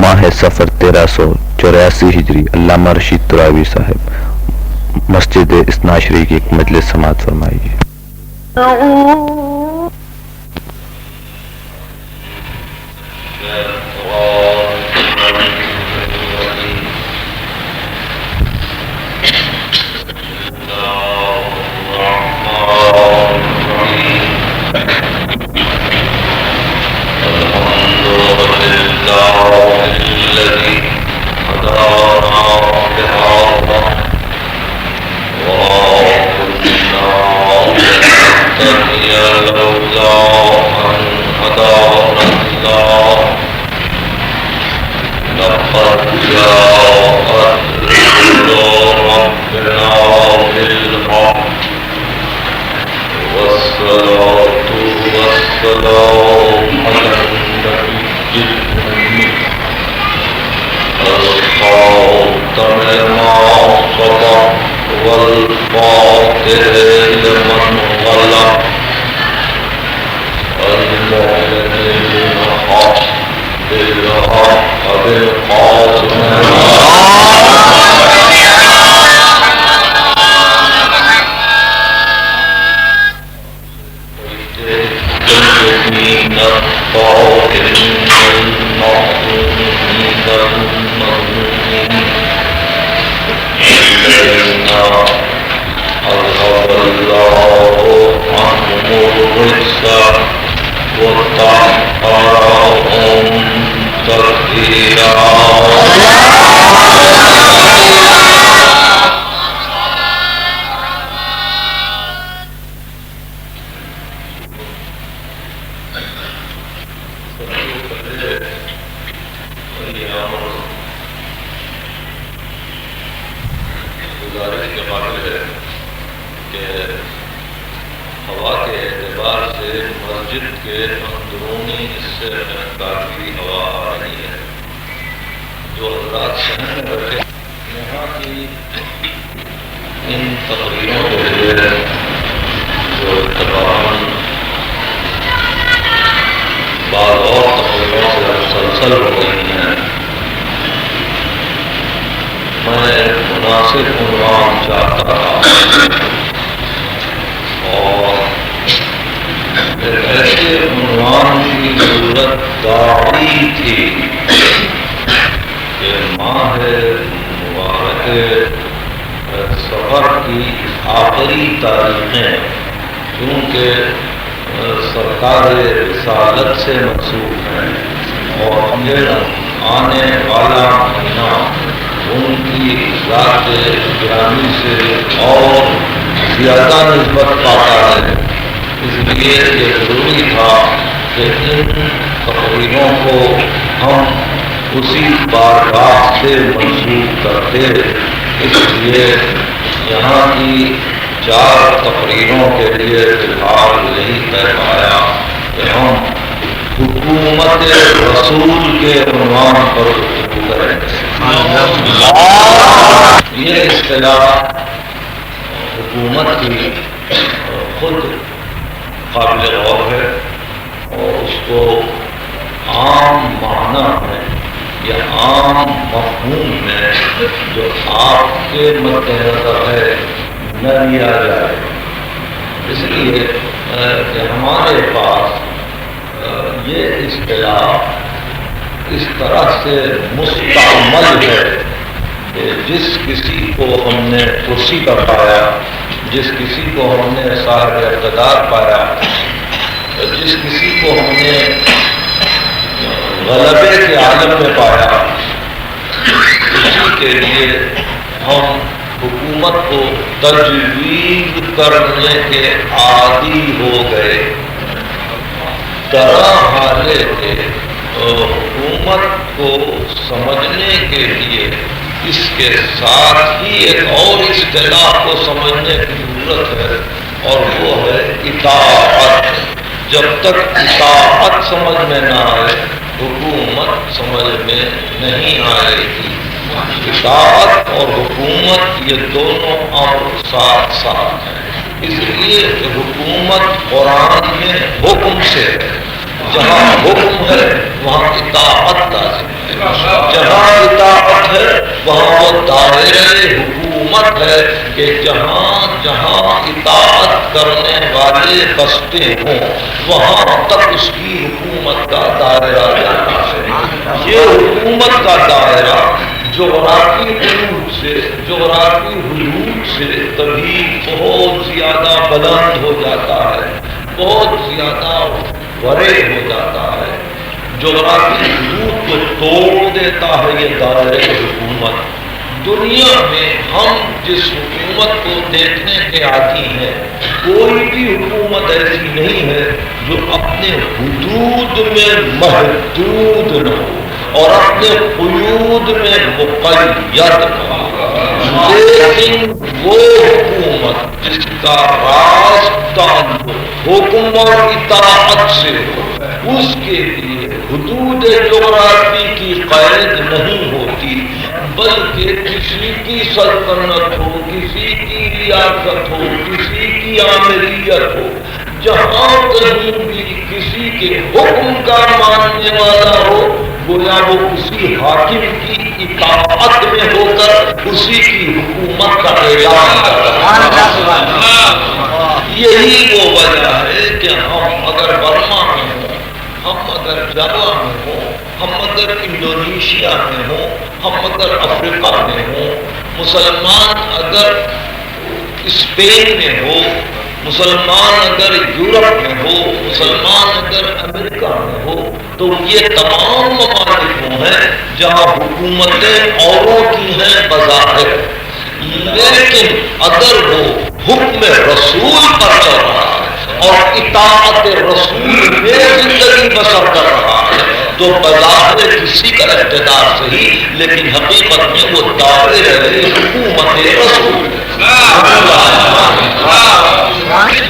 ماہ سفر 1384 ہجری علامہ رشید تراوی صاحب مسجد اثنا عشری کی ایک مجلس سماعت فرمائیے۔ اس لیے حکومت قرآن میں حکم سے جہاں حکم ہے وہاں اطاعت لازم ہے، جہاں اطاعت ہے وہاں وہ دائرۂ حکومت ہے کہ جہاں جہاں اطاعت کرنے والے بستے ہوں وہاں تک اس کی حکومت کا دائرہ جاتا ہے۔ یہ حکومت کا دائرہ جغرافی حدود سے کبھی بہت زیادہ بلند ہو جاتا ہے، بہت زیادہ ورے ہو جاتا ہے، جغرافی حدود کو توڑ دیتا ہے یہ دائرۂ حکومت۔ دنیا میں ہم جس حکومت کو دیکھنے کے عادی ہیں کوئی بھی حکومت ایسی نہیں ہے جو اپنے حدود میں محدود نہ ہو اور اپنے قیود میں مقید نہ ہو، لیکن وہ حکومت جس کا راستہ حکم اور اطاعت سے ہو اس کے لیے حدود جغرافی کی قید نہیں ہوتی، بلکہ کسی کی سلطنت ہو، کسی کی ریاست ہو، کسی کی آمریت ہو، جہاں کہیں بھی کسی کے حکم کا ماننے والا ہو گویا وہ کسی حاکم کی اطاعت میں ہو کر اسی کی حکومت کا اعلان کرتا ہے۔ یہی وہ وجہ ہے کہ ہم اگر برما میں ہوں، ہم اگر جاوا میں ہوں، ہم اگر انڈونیشیا میں ہوں، ہم اگر افریقہ میں ہوں، مسلمان اگر اسپین میں ہو، مسلمان اگر یورپ میں ہو، مسلمان اگر امریکہ میں ہو، تو یہ تمام ممالک ہیں جہاں حکومتیں اوروں کی ہیں بظاہر، لیکن اگر وہ حکم رسول پر چل رہا ہے اور اطاعت رسول میں زندگی بسر کر رہا ہے تو بظاہر کسی کا اقتدار صحیح لیکن حقیقت میں وہ دائرۂ حکومت رسول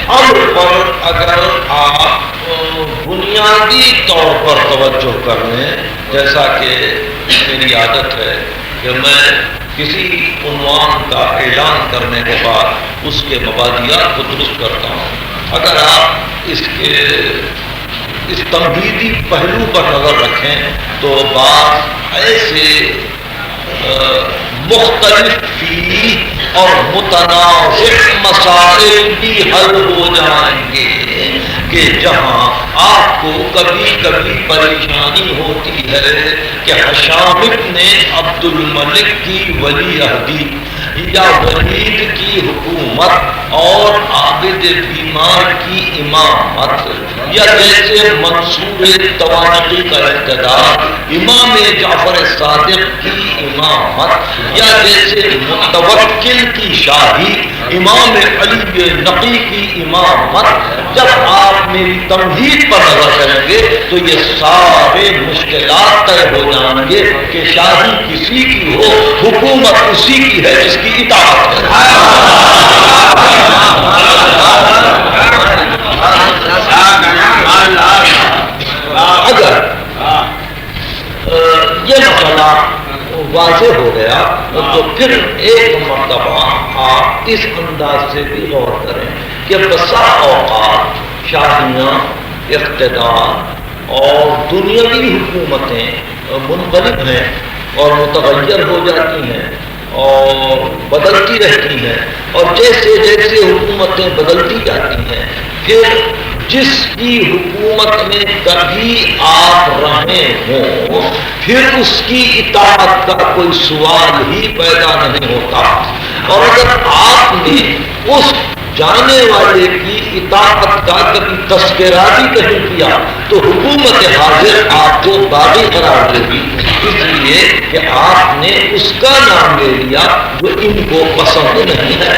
امر پر اگر آپ بنیادی طور پر توجہ کر لیں، جیسا کہ میری عادت ہے کہ میں کسی عنوان کا اعلان کرنے کے بعد اس کے مبادیات کو درست کرتا ہوں، اگر آپ اس تمہیدی پہلو پر نظر رکھیں تو بعض ایسے مختلف فی اور متنازع مسائل بھی حل ہو جائیں گے کہ جہاں آپ کو کبھی کبھی پریشانی ہوتی ہے کہ حشامت نے عبد الملک کی ولی عہدی یا ولید کی حکومت اور عابد بیمار کی امامت یا جیسے منصور توانقی کا اقتدار، امام جعفر صادق کی امامت یا جیسے متوکل کی شاہی، امام علی نقی کی امامت، جب آپ میری تمہید پر نظر کریں گے تو یہ سارے مشکلات طے ہو جائیں گے کہ شاہی کسی کی ہو حکومت اسی کی ہے جس کی اطاعت ہے۔ اگر یہ مسئلہ واضح ہو گیا تو پھر ایک مرتبہ آپ اس انداز سے بھی غور کریں کہ بسا اوقات شاہیاں، اقتدار اور دنیاوی حکومتیں منقلب ہیں اور متغیر ہو جاتی ہیں اور بدلتی رہتی ہیں، اور جیسے جیسے حکومتیں بدلتی جاتی ہیں پھر جس کی حکومت میں کبھی آپ رہے ہوں پھر اس کی اطاعت کا کوئی سوال ہی پیدا نہیں ہوتا، اور اگر آپ نے اس جانے والے کی اطاعت کا کبھی تذکرہ بھی کہیں کیا تو حکومت حاضر آپ کو باغی قرار دے گی، اس لیے کہ آپ نے اس کا نام لے لیا جو ان کو پسند نہیں ہے۔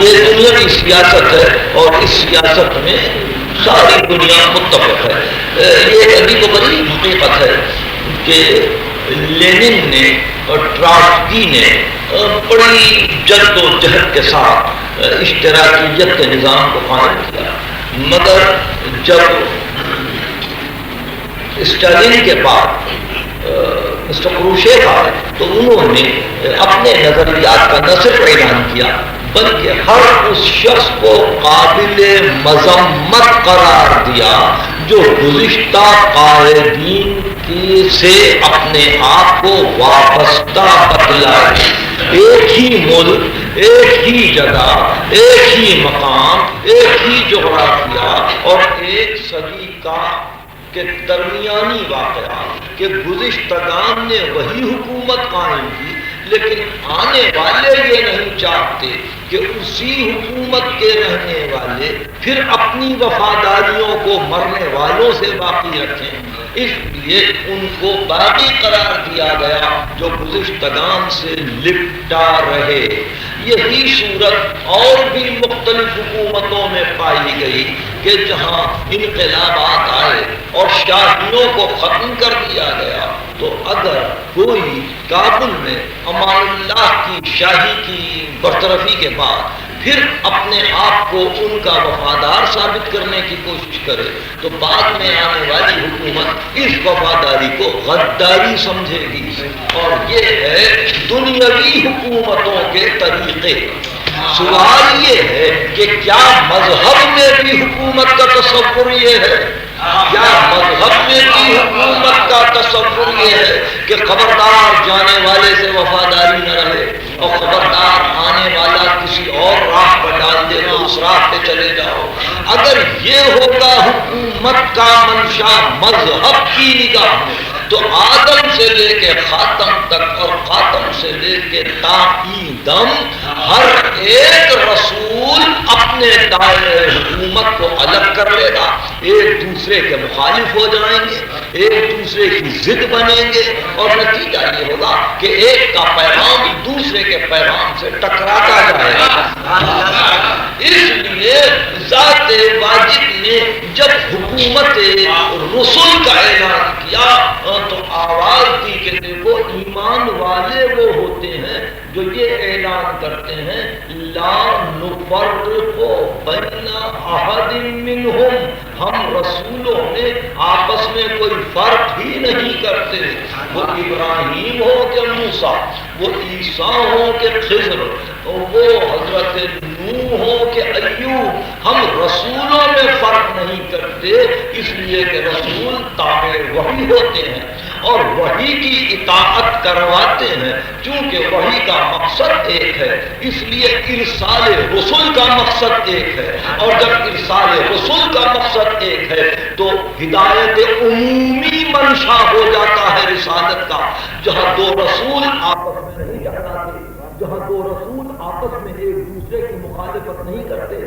یہ دنیا کی سیاست ہے اور اس سیاست میں ساری دنیا متفق ہے۔ یہ عجیب و غریب حقیقت ہے کہ لینن نے اور ٹراتسکی نے بڑی جد و جہد کے ساتھ اشتراکیت کے نظام کو قائم کیا، مگر جب اسٹالین کے بعد مسٹر کروشیف آئے تو انہوں نے اپنے نظریات کا نہ صرف اعلان کیا بلکہ ہر اس شخص کو قابل مذمت قرار دیا جو گزشتہ قائدین سے اپنے آپ کو وابستہ بتلائے۔ ایک ہی ملک، ایک ہی جگہ، ایک ہی مقام، ایک ہی جغرافیہ اور ایک صدی کا کے درمیانی واقعہ کہ گزشتگان نے وہی حکومت قائم کی، لیکن آنے والے یہ نہیں چاہتے کہ اسی حکومت کے رہنے والے پھر اپنی وفاداریوں کو مرنے والوں سے باقی رکھیں، اس لیے ان کو باقی قرار دیا گیا جو گزشتگان سے لپٹا رہے۔ یہی صورت اور بھی مختلف حکومتوں میں پائی گئی کہ جہاں انقلابات آئے اور شاہیوں کو ختم کر دیا گیا، تو اگر کوئی کابل میں امان اللہ کی شاہی کی برطرفی کے بعد پھر اپنے آپ کو ان کا وفادار ثابت کرنے کی کوشش کرے تو بعد میں آنے والی حکومت اس وفاداری کو غداری سمجھے گی، اور یہ ہے دنیاوی حکومتوں کے طریقے۔ سوال یہ ہے کہ کیا مذہب میں بھی حکومت کا تصور یہ ہے؟ کیا مذہب میں بھی حکومت کا تصور یہ ہے کہ خبردار جانے والے سے وفاداری نہ رہے اور خبردار آنے والا کسی اور راہ پر ڈال دے تو اس راہ پہ چلے جاؤ؟ اگر یہ ہوگا حکومت کا منشا مذہب کی نگاہ میں تو آدم سے لے کے خاتم تک اور خاتم سے لے کے دم ہر ایک رسول اپنے دائرے حکومت کو الگ کر لے گا، ایک دوسرے کے مخالف ہو جائیں گے، ایک دوسرے کی ضد بنیں گے، اور نتیجہ یہ ہوگا کہ ایک کا پیغام دوسرے کے پیغام سے ٹکراتا جائے گا۔ اس لیے ذات واجب نے جب حکومت رسول کا اعلان کیا تو آواز دی کہ دیکھو ایمان والے وہ ہوتے ہیں جو یہ اعلان کرتے ہیں لا نفرق بین احد منہم، ہم رسولوں میں آپس میں کوئی فرق ہی نہیں کرتے، وہ ابراہیم ہو کہ موسیٰ، وہ عیسیٰ ہو کہ خضر، وہ حضرت نوح ہو کہ ایوب، ہم رسولوں میں فرق نہیں کرتے، اس لیے کہ رسول تابع وحی ہوتے ہیں اور وحی کی اطاعت کرواتے ہیں۔ چونکہ وحی کا مقصد ایک ہے اس لیے ارسال رسول کا مقصد ایک ہے، اور جب ارسال رسول کا مقصد ایک ہے تو ہدایت عمومی منشا ہو جاتا ہے رسالت کا، جہاں دو رسول آپس میں نہیں ٹکراتے، جہاں دو رسول آپس میں ایک دوسرے کی مخالفت نہیں کرتے،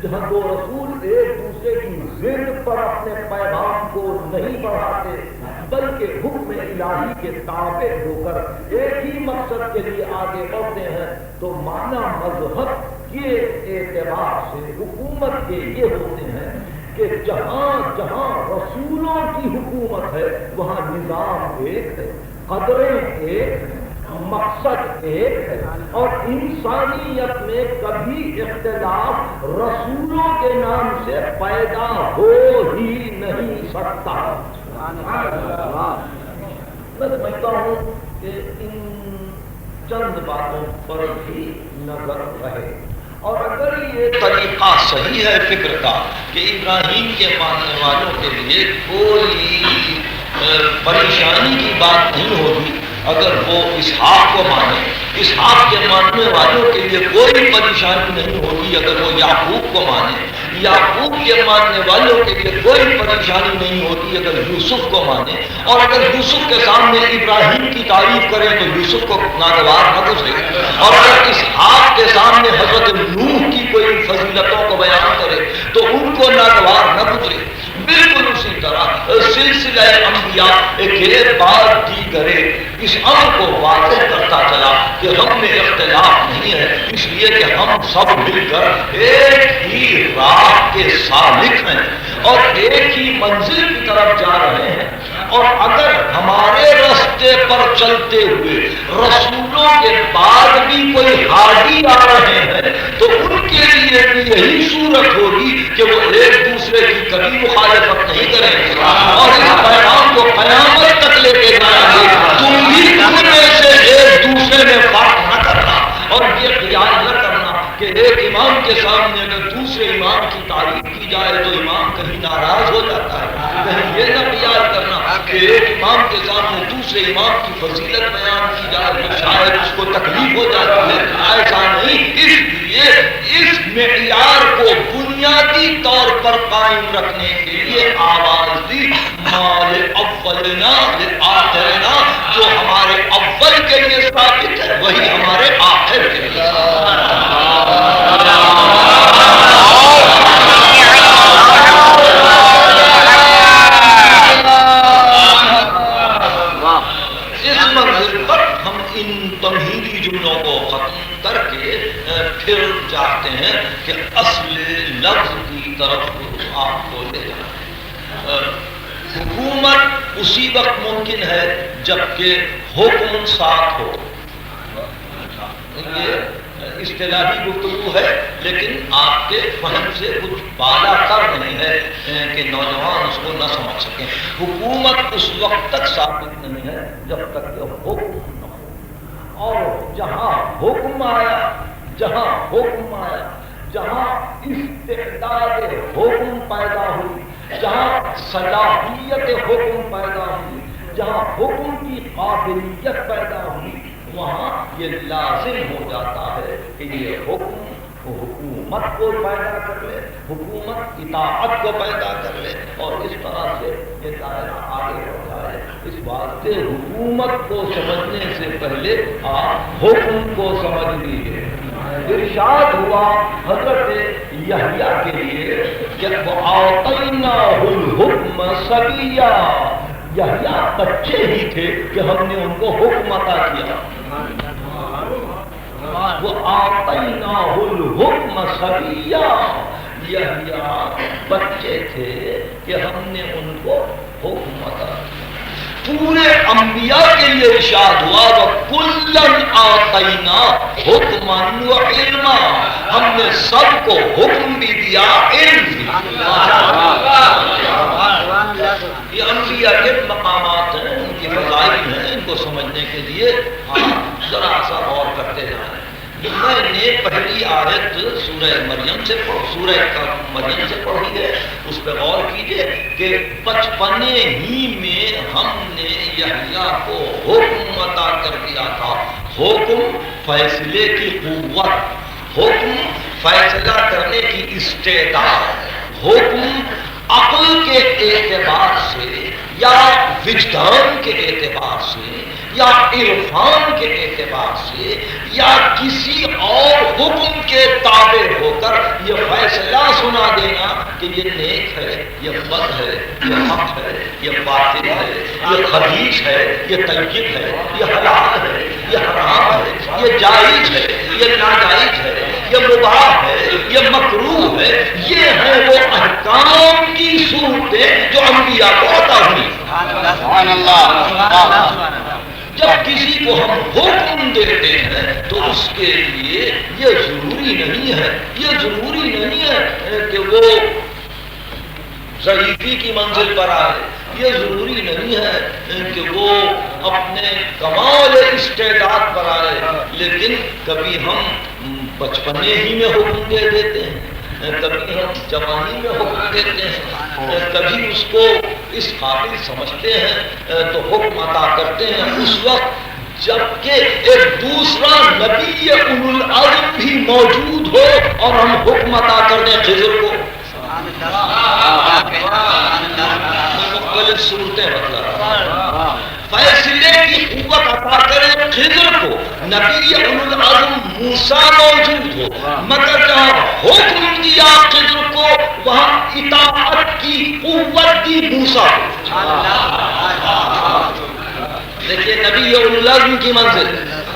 جہاں دو رسول ایک دوسرے کی ضد پر اپنے پیغام کو نہیں بڑھاتے بلکہ حکم الہی کے تابع ہو کر ایک ہی مقصد کے لیے آگے بڑھتے ہیں، تو معنی مذہب کے اعتبار سے حکومت کے یہ ہوتے ہیں کہ جہاں جہاں رسولوں کی حکومت ہے وہاں نظام ایک ہے، قدریں ایک ہیں، مقصد ایک ہے، اور انسانیت میں کبھی اختلاف رسولوں کے نام سے پیدا ہو ہی نہیں سکتا۔ میں سمجھتا ہوں کہ ان چند باتوں پر بھی نظر رہے، اور اگر یہ طریقہ صحیح ہے فکر کا کہ ابراہیم کے ماننے والوں کے لیے کوئی پریشانی کی بات نہیں ہوگی اگر وہ اسحاق کو مانے، اسحاق کے ماننے والوں کے لیے کوئی پریشانی نہیں ہوگی اگر وہ یعقوب کو مانے، یعقوب کے ماننے والوں کے لیے کوئی پریشانی نہیں ہوتی اگر یوسف کو مانے، اور اگر یوسف کے سامنے ابراہیم کی تعریف کریں تو یوسف کو ناگوار نہ گزرے، اور اگر اسحاق کے سامنے حضرت نوح کی کوئی فضیلتوں کو بیان کرے تو ان کو ناگوار نہ گزرے۔ بالکل اسی طرح سلسلہ انبیاء ایک بات دیگرے اس امر کو واضح کرتا چلا کہ ہم میں اختلاف نہیں ہے، اس لیے کہ ہم سب مل کر ایک ہی راہ کے سالک ہیں اور ایک ہی منزل کی طرف جا رہے ہیں، اور اگر ہمارے راستے پر چلتے ہوئے رسولوں کے بعد بھی کوئی ہادی آ رہے ہیں تو ان کے لیے بھی یہی صورت ہوگی کہ وہ ایک دوسرے کی کبھی مخالفت نہیں کریں گے اور اس پیغام کو قیامت تک لے کے جائیں گے۔ تم بھی ان میں سے ایک دوسرے میں فرق نہ کرنا اور یہ خیال نہ کرنا کہ ہو جاتا ہے. کہیں یہ نہ خیال کرنا کہ ایک امام کے سامنے دوسرے امام کی فضیلت بیان کی جائے تو شاید اس کو تکلیف ہو جاتی ہے. ایسا نہیں. اس لیے اس معیار کو بنیادی طور پر قائم رکھنے کے لیے آواز دی مال اولنا لآخرنا. جو ہمارے اول کے لیے ثابت ہے وہی ہمارے آخر کے لیے. اس منزل پر ہم ان تمہیدی جملوں کو ختم کر کے پھر جاتے ہیں کہ اصل لفظ کی طرف آپ کو لے جانا. حکومت اسی وقت ممکن ہے جبکہ حکم ساتھ ہو. یہ اصطلاحی گفتگو ہے لیکن آپ کے فہم سے کچھ بالا تر نہیں ہے کہ نوجوان اس کو نہ سمجھ سکیں. حکومت اس وقت تک ثابت نہیں ہے جب تک کہ حکم نہ ہو. اور جہاں حکم آیا جہاں استعداد حکم پیدا ہوئی, جہاں صلاحیت حکم پیدا ہوئی, جہاں حکم کی قابلیت پیدا ہوئی, وہاں یہ لازم ہو جاتا ہے کہ یہ حکم حکومت کو پیدا کر لے, حکومت اطاعت کو پیدا کر لے, اور اس طرح سے یہ دائرہ آگے بڑھ جائے. اس واسطے حکومت کو سمجھنے سے پہلے آپ حکم کو سمجھ لیجیے. ارشاد ہوا حضرت یحییٰ کے لیے کہ وَآتَيْنَاهُ الْحُكْمَ صَبِيًّا. یحییٰ بچے ہی تھے کہ ہم نے ان کو حکم عطا کیا. وَآتَيْنَاهُ الْحُكْمَ صَبِيًّا. یحییٰ بچے تھے کہ ہم نے ان کو حکم عطا کیا. پورے انبیاء کے لیے ارشاد ہوا وَكُلًّا آتَيْنَا حُكْمًا وَعِلْمًا. ہم نے سب کو حکم بھی دیا, علم بھی. یہ انبیاء کے مقامات ہیں, ان کی فضائل ہیں, ان کو سمجھنے کے لیے ذرا سا غور کرتے جائیں. میں نے پہلی آیت سورہ مریم سے پڑھی ہے, اس پہ غور کیجئے کہ بچپنے ہی میں ہم نے یحییٰ کو حکم عطا کر دیا تھا. حکم فیصلے کی قوت, حکم فیصلہ کرنے کی استعداد, حکم عقل کے اعتبار سے یا وجدان کے اعتبار سے یا عرفان کے اعتبار سے یا کسی اور حکم کے تابع ہو کر یہ فیصلہ سنا دینا کہ یہ نیک ہے, یہ بد ہے, یہ حق ہے, یہ باطل ہے, یہ خبیث ہے, یہ طیب ہے, یہ حلال ہے, یہ حرام ہے, یہ جائز ہے, یہ ناجائز ہے, یہ مباح ہے, یہ مکروہ ہے. یہ ہیں وہ احکام کی صورتیں جو انبیاء کو عطا ہوئی. سبحان اللہ. جب کسی کو ہم حکم دیتے ہیں تو اس کے لیے یہ ضروری نہیں ہے کہ وہ ضعیفی کی منزل پر آئے. یہ ضروری نہیں ہے کہ وہ اپنے کمال استعداد پر آئے. لیکن کبھی ہم بچپنے ہی میں حکم دے دیتے ہیں, کبھی ہم جوانی میں حکم دیتے ہیں, کبھی اس کو اس قابل سمجھتے ہیں تو حکم عطا کرتے ہیں اس وقت جبکہ ایک دوسرا نبی اولو العزم بھی موجود ہو اور ہم حکم عطا کر دیں خضر کو. مختلف صورتیں مطلب فیصلے کی قوت عطا کریں خضر کو, نبی اولو العزم موسیٰ موجود ہو, مگر جہاں حکم دیا خضر کو وہاں اطاعت کی قوت دی موسیٰ کو. دیکھیے نبی اولو العزم کی منزل,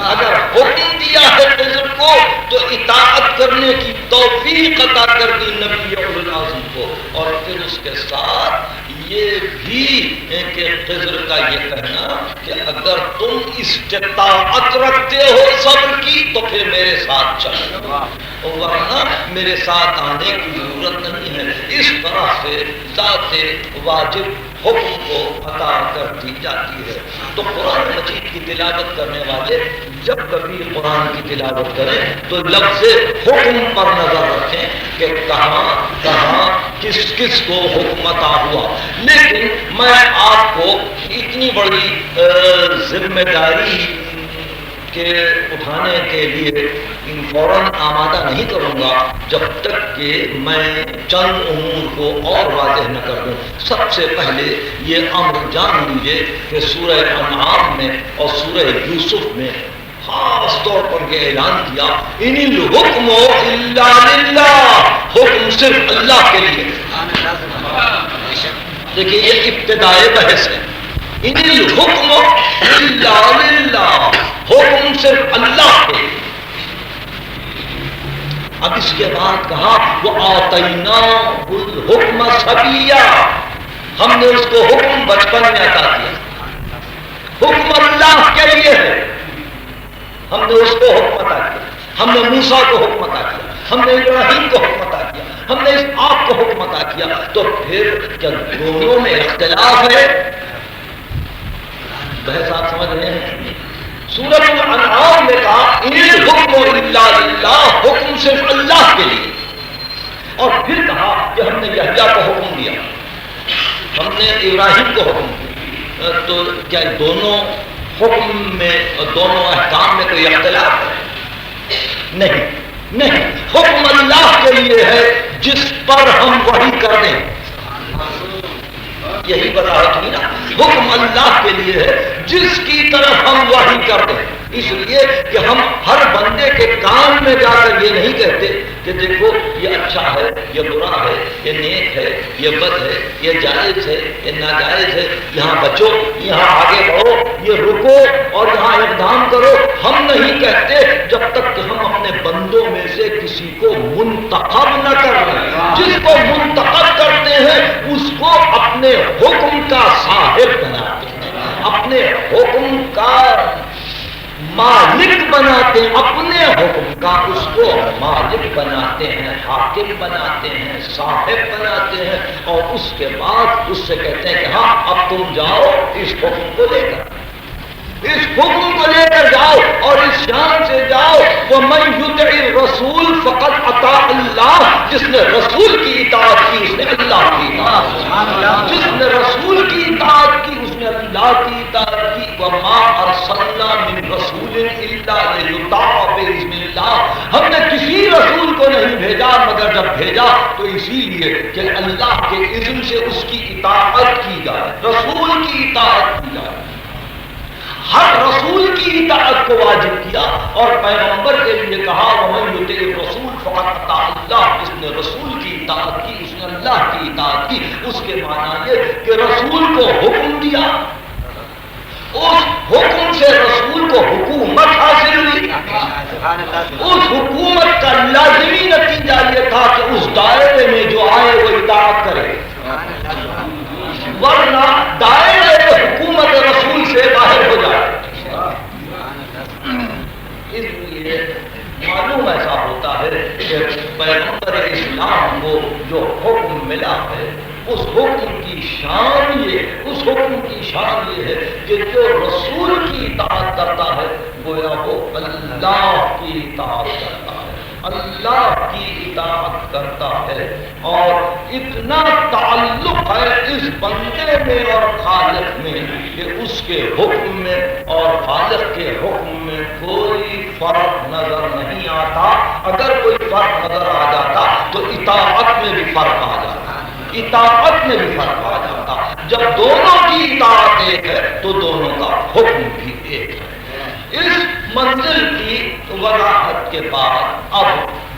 اگر حکم دیا ہے خضر کو تو اطاعت کرنے کی توفیق عطا کر دی نبی اولو العزم کو. اور پھر اس کے ساتھ یہ بھی کہ خضر کا یہ کہنا کہ اگر تم استطاعت رکھتے ہو صبر کی تو پھر میرے ساتھ چلو, ورنہ میرے ساتھ آنے کی ضرورت نہیں ہے. اس طرح سے ذات واجب حکم کو عطا کر دی جاتی ہے۔ تو قرآن مجید کی تلاوت کرنے والے جب کبھی قرآن کی تلاوت کریں تو لفظ حکم پر نظر رکھیں کہ کہاں کہاں کس کس کو حکم عطا ہوا۔ لیکن میں آپ کو اتنی بڑی ذمہ داری کے اٹھانے کے لیے فوراً آمادہ نہیں کروں گا جب تک کہ میں چند امور کو اور واضح نہ کر دوں۔ سب سے پہلے یہ امر جان لیجیے کہ سورہ انعام میں اور سورہ یوسف میں خاص طور پر یہ اعلان کیا ان الحکم الا للہ، حکم صرف اللہ کے لیے۔ دیکھیے یہ ابتدائی بحث ہے، ان الحکم الا للہ، حکم صرف اللہ کے لیے۔ اب اس کے بعد کہا وہ آتیناہ الحکم صبیا، ہم نے اس کو حکم بچپن میں عطا کیا۔ حکم اللہ کے لیے ہے، ہم نے اس کو حکم عطا کیا۔ ہم نے موسیٰ کو حکم عطا کیا، ہم نے ابراہیم کو حکم عطا کیا، ہم نے اسحاق کو حکم عطا کیا۔ تو پھر کیا دونوں میں اختلاف ہے؟ بحث آپ سمجھ رہے ہیں؟ سورۃ الانعام میں کہا ان الحکم الا للہ، حکم صرف اللہ کے لیے۔ اور پھر کہا کہ ہم نے یحییٰ کو حکم دیا، ہم نے ابراہیم کو حکم دیا۔ تو کیا دونوں حکم میں اور دونوں احکام میں کوئی اختلاف ہے؟ نہیں، حکم اللہ کے لیے ہے جس پر ہم وحی کر دیں، یہی وضاحت ہوئی نا۔ حکم اللہ کے لیے ہے جس کی طرف ہم وحی کر دیں، اس لیے کہ ہم ہر بندے کے کام میں جا کر یہ نہیں کہتے کہ دیکھو یہ اچھا ہے، یہ برا ہے، یہ نیک ہے، یہ بد ہے، یہ جائز ہے، یہ ناجائز ہے، یہاں بچو، یہاں آگے بڑھو، یہ رکو اور یہاں اقدام کرو۔ ہم نہیں کہتے جب تک کہ ہم اپنے بندوں میں سے کسی کو منتخب نہ کر لیں۔ جس کو منتخب کرتے ہیں اس کو اپنے حکم کا صاحب بناتے ہیں، اپنے حکم کا مالک بناتے ہیں، اپنے حکم کا اس کو مالک بناتے ہیں، حاکم بناتے ہیں، صاحب بناتے ہیں۔ اور اس کے بعد اس سے کہتے ہیں کہ ہاں اب تم جاؤ اس حکم کو لے کر، اس حکم کو لے کر جاؤ اور اس شان سے جاؤ وَمَن يُطِعِ الرَّسُولَ فَقَدْ أَطَاعَ اللَّهَ، جس نے رسول کی اطاعت کی اس نے اللہ کی اطاعت کی، جس نے رسول کی اطاعت کی اس نے اللہ کی اطاعت کی۔ وَمَا أَرْسَلْنَا مِن رَّسُولٍ إِلَّا لِيُطَاعَ بِإِذْنِ اللَّهِ، ہم نے کسی رسول کو نہیں بھیجا مگر جب بھیجا تو اسی لیے کہ اللہ کے اذن سے اس کی اطاعت کی جائے، رسول کی اطاعت کی جائے۔ ہر رسول کی اطاعت کو واجب کیا اور پیغمبر کے لیے کہا وَمَن يُطِعِ الرَّسُولَ فَقَدْ أَطَاعَ اللَّهَ، جس نے رسول کی اطاعت کی اس نے اللہ کی اطاعت کی۔ اس کے معنی یہ کہ رسول کو حکم دیا، اس حکم سے رسول کو حکومت حاصل ہوئی، اس حکومت کا لازمی نتیجہ یہ تھا کہ اس دائرے میں جو آئے وہ اطاعت کرے، ورنہ دائرے حکومت رسول سے باہر ہو جائے۔ اس لیے معلوم ایسا ہوتا ہے کہ پیغمبر اسلام کو جو حکم ملا ہے اس حکم کی شان یہ ہے کہ جو رسول کی اطاعت کرتا ہے گویا وہ اللہ کی اطاعت کرتا ہے، اللہ کی اطاعت کرتا ہے۔ اور اتنا تعلق ہے اس بندے میں اور خالق میں کہ اس کے حکم میں اور خالق کے حکم میں کوئی فرق نظر نہیں آتا۔ اگر کوئی فرق نظر آ جاتا تو اطاعت میں بھی فرق آ جاتا، اطاعت میں بھی فرق آ جاتا۔ جب دونوں کی اطاعت ایک ہے تو دونوں کا حکم بھی ایک ہے۔ اس منزل کی وضاحت کے بعد اب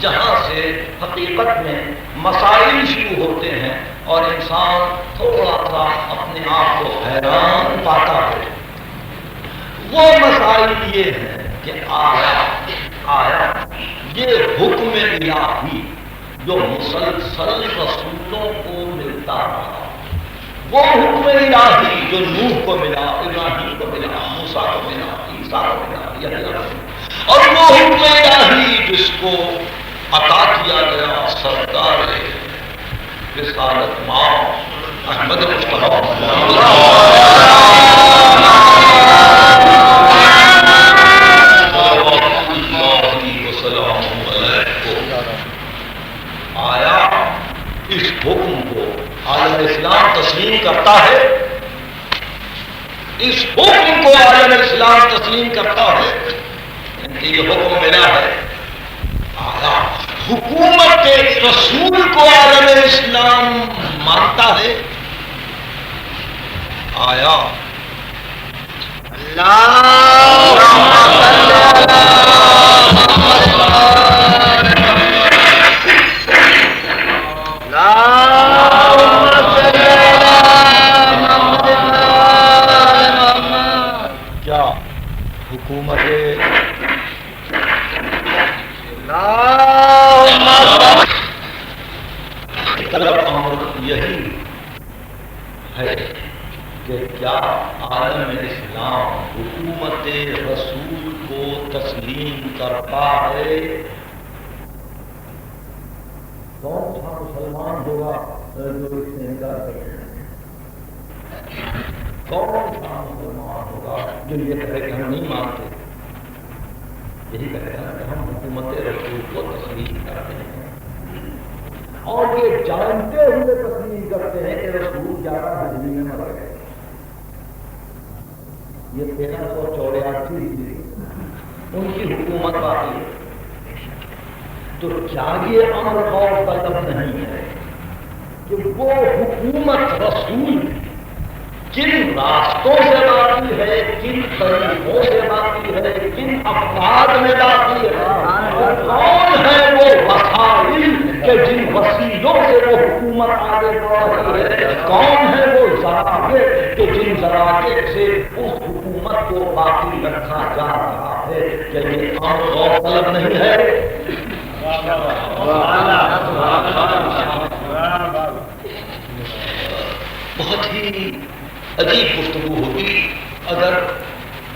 جہاں سے حقیقت میں مسائل شروع ہوتے ہیں اور انسان تھوڑا سا اپنے آپ کو حیران پاتا ہے، وہ مسائل یہ ہیں کہ آیا یہ حکم الہی جو مسلسل رسولوں کو ملتا رہا، وہ حکم الہی جو نوح کو ملا، ابراہیم کو ملا، موسیٰ کو ملا، عیسیٰ کو ملا، یحییٰ، اور وہ حکم الہی جس کو عطا کیا گیا سرکار رسالت ماں احمد مصطفیٰ آیا اس حکم کو عالم اسلام تسلیم کرتا ہے، اس حکم کو عالم اسلام تسلیم کرتا ہے، ان کی یہ حکم ملا ہے۔ آیا حکومت کے رسول کو عالم اسلام مانتا ہے؟ آیا کیا حکومت طلب امر یہی ہے کہ کیا عالم اسلام حکومت رسول کو تسلیم کرتا ہے؟ کون سا مسلمان ہوگا جو اس سے انکار کرے؟ کون سا مسلمان ہوگا جو یہ کہے کہ ہم نہیں مانتے؟ یہی کہتے ہیں کہ ہم حکومت رسول کو تسلیم کرتے ہیں، اور یہ جانتے ہوئے تسلیم کرتے ہیں کہ رسول 11 ہجری میں مر گئے۔ یہ 1384 ہجری ان کی حکومت باقی ہے، تو کیا یہ امر غور طلب نہیں ہے کہ وہ حکومت رسول کن راستوں سے باقی ہے، کن طریقوں سے باقی ہے، کن افراد میں باقی ہے، کون ہے وہ وسائل کہ جن وسیلوں سے وہ حکومت آگے بڑھ رہی ہے، کون ہے وہ ذرائع کہ جن ذرائع سے اس حکومت کو باقی رکھا جا رہا ہے؟ کہ یہ امر غور طلب نہیں ہے؟ بہت ہی عجیب گفتگو ہوگی اگر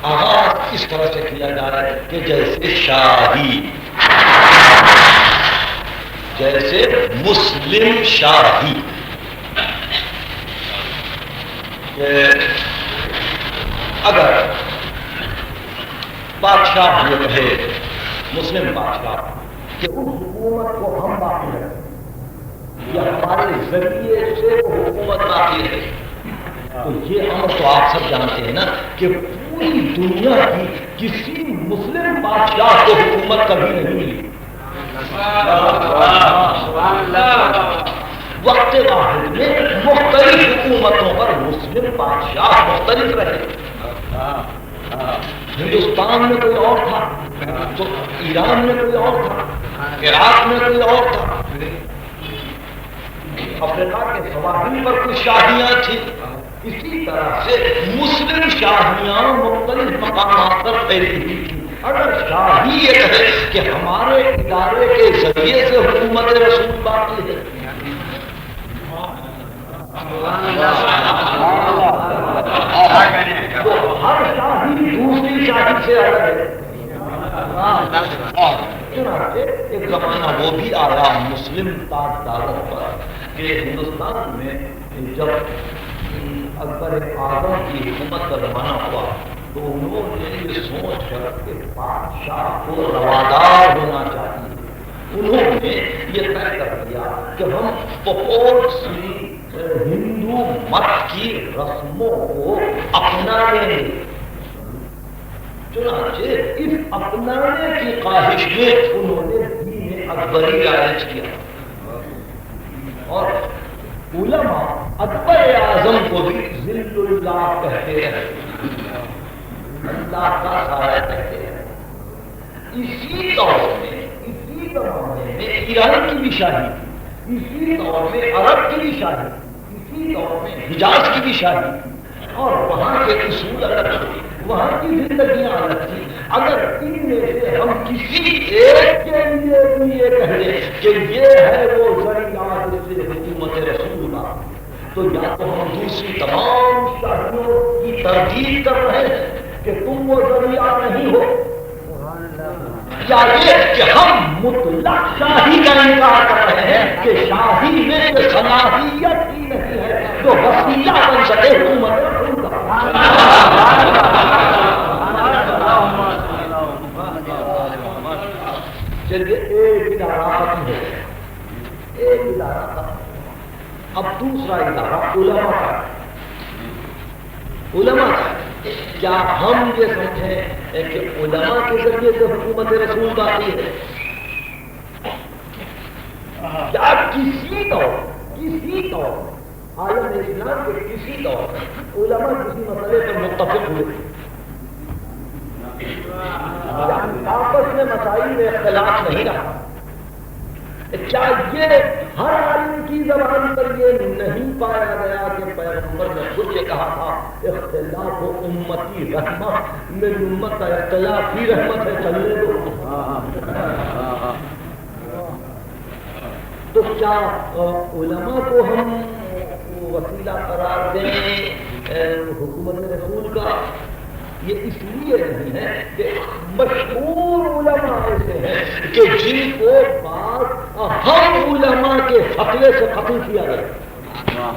آغاز اس طرح سے کیا جائے کہ جیسے شاہی، جیسے مسلم شاہی، اگر بادشاہ یہ کہے، مسلم بادشاہ، کہ اس حکومت کو ہم باقی رکھیں یا ہمارے ذریعے سے وہ حکومت باقی ہے، تو یہ امر تو آپ سب جانتے ہیں نا کہ پوری دنیا کی کسی مسلم بادشاہ کو حکومت کبھی نہیں ملی۔ وقت واحد میں مختلف حکومتوں پر مسلم بادشاہ مختلف رہے۔ ہندوستان میں کوئی اور تھا، تو ایران میں کوئی اور تھا، عراق میں کوئی اور تھا، افریقہ کے سواحل پر کچھ شاہیاں تھیں۔ اسی طرح سے مسلم شاہیاں مختلف مقامات پر پھیلی ہوئی تھیں۔ اگر شاہی یہ کہے کہ ہمارے ادارے کے ذریعے سے حکومت رسول باقی ہے، تو ہر شاہی دوسری شاہی سے الگ ہے۔ ایک زمانہ وہ بھی آیا مسلم تاجداروں پر کہ ہندوستان میں جب اکبر اعظم کی حکومت کا زمانہ ہوا تو انہوں نے یہ سوچ کر کہ بادشاہ کو روادار ہونا چاہیے، انہوں نے یہ طے کر دیا کہ ہم بہت سی ہندو مت کی رسموں کو اپنا لیں گے۔ چنانچہ اس اپنانے کی خواہش میں انہوں نے دین اکبری رائج کیا، اور علماء اکبر اعظم کو بھی ذل اللہ کہتے ہیں، اللہ کا سایہ کہتے ہیں۔ اسی دور میں، اسی زمانے میں ایران کی بھی شاہی تھی، اسی دور میں عرب کی بھی شاہی، اسی دور میں حجاز کی بھی شاہی، اور وہاں کے اصول الگ تھے، وہاں کی زندگیاں الگ تھی۔ اگر ان میں سے ہم کسی ایک کے لیے بھی یہ کہہ دیں کہ یہ ہے وہ ذریعہ جس سے حکومت رسول اللہ، تو یا تو ہم دوسری تمام شاہیوں کی تردید کر رہے ہیں کہ تم وہ ذریعہ نہیں ہو، یا یہ کہ ہم مطلق شاہی کا انکار کر رہے ہیں کہ شاہی میں صلاحیت ہی نہیں ہے، جو وسیلہ بن سکے حکومت رسول کا. چلیے ایک ادارہ ختم ہو گیا, ایک ادارہ ختم. اب دوسرا ادارہ علماء کا. علماء کا کیا ہم یہ سمجھیں کہ علماء کے ذریعے سے حکومت رسول باقی ہے؟ کیا کسی طور عالم اسلام کے کسی طور علماء کسی مسئلے پر متفق ہوئے؟ آپس میں مسائل میں اختلاف نہیں رہا. کیا یہ ہر عالم کی زبان پر یہ نہیں پایا گیا کہ پیغمبر نے خود یہ کہا تھا اختلاف و امتی رحمہ, میری امت کا اختلاف ہی رحمت ہے, چلنے دو. تو کیا علماء کو ہم وسیلہ قرار دیں حکومت رسول کا؟ یہ اس لیے نہیں ہے کہ مشہور علماء ایسے ہیں کہ جن کو بعض اہم علماء کے فتوے سے قتل کیا گیا,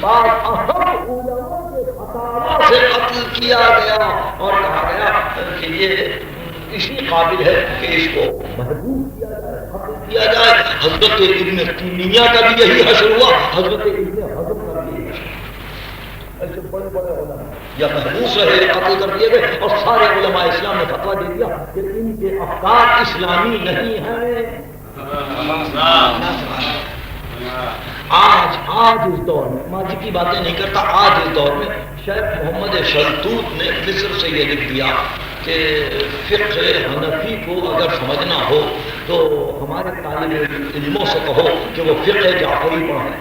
بعض اہم علماء کے فتاوی سے قتل کیا گیا اور کہا گیا کہ یہ اسی قابل ہے کہ اس کو محبوب کیا جائے, قتل کیا جائے. حضرت ابن تیمیہ کا بھی یہی حشر ہوا, حضرت ابن حزم کا بھی ایسے بڑے بڑے علماء یا محبوس رہے, قتل کر دیے گئے, اور سارے علماء اسلام نے فتویٰ دے دیا کہ ان کے افکار اسلامی نہیں ہیں. آج اس دور میں, ماضی کی باتیں نہیں کرتا, آج اس دور میں شیخ محمد شلتوت نے مصر سے یہ لکھ دیا کہ فقہ حنفی کو اگر سمجھنا ہو تو ہمارے طالب علموں سے کہو کہ وہ فقہ جعفری پڑھیں.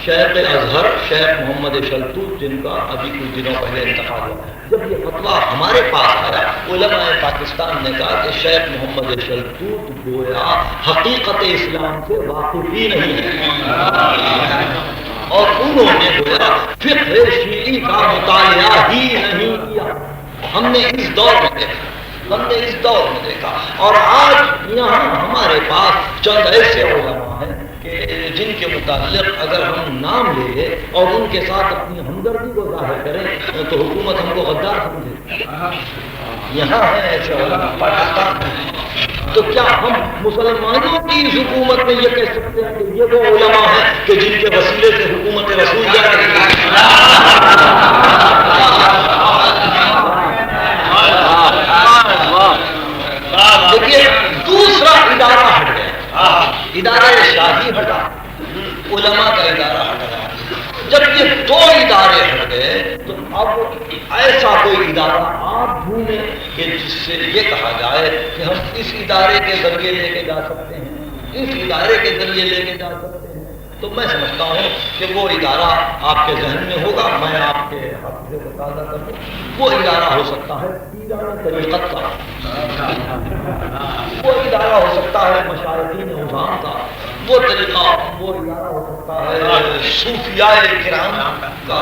شیخ اظہر شیخ محمد شلتوت, جن کا ابھی کچھ دنوں پہلے انتقال ہوا, جب یہ فتویٰ ہمارے پاس آیا, علماء پاکستان نے کہا کہ شیخ محمد شلتوت گویا حقیقت اسلام سے واقف ہی نہیں ہے, اور انہوں نے گویا فقہ شیعی کا مطالعہ ہی نہیں کیا. ہم نے اس دور میں دیکھا, اور آج یہاں ہمارے پاس چند ایسے علماء ہیں کہ جن کے متعلق اگر ہم نام لے لیں اور ان کے ساتھ اپنی ہمدردی کو ظاہر کریں تو حکومت ہم کو غدار سمجھے. یہاں ہے ایسے علماء پاکستان میں. تو کیا ہم مسلمانوں کی اس حکومت میں یہ کہہ سکتے ہیں کہ یہ وہ علماء ہیں کہ جن کے وسیلے سے حکومت رسول جا رہی ہے؟ دیکھیے دوسرا ادارہ ہٹ گیا, ادارہ شاہی ہٹا, علماء کا ادارہ ہٹا. جب یہ دو ادارے ہٹ گئے تو اب ایسا کوئی ادارہ آپ ڈھونڈیں کہ جس سے یہ کہا جائے کہ ہم اس ادارے کے ذریعے لے کے جا سکتے ہیں, اس ادارے کے ذریعے لے کے جا سکتے ہیں. تو میں سمجھتا ہوں کہ وہ ادارہ آپ کے ذہن میں ہوگا, میں آپ کے حافظے کو تازہ کر دوں. وہ ادارہ ہو سکتا ہے پیرانہ طریقت کا, وہ ادارہ ہو سکتا ہے مشائخین عظام کا, وہ طریقہ وہ ادارہ ہو سکتا ہے صوفیاء کرام کا.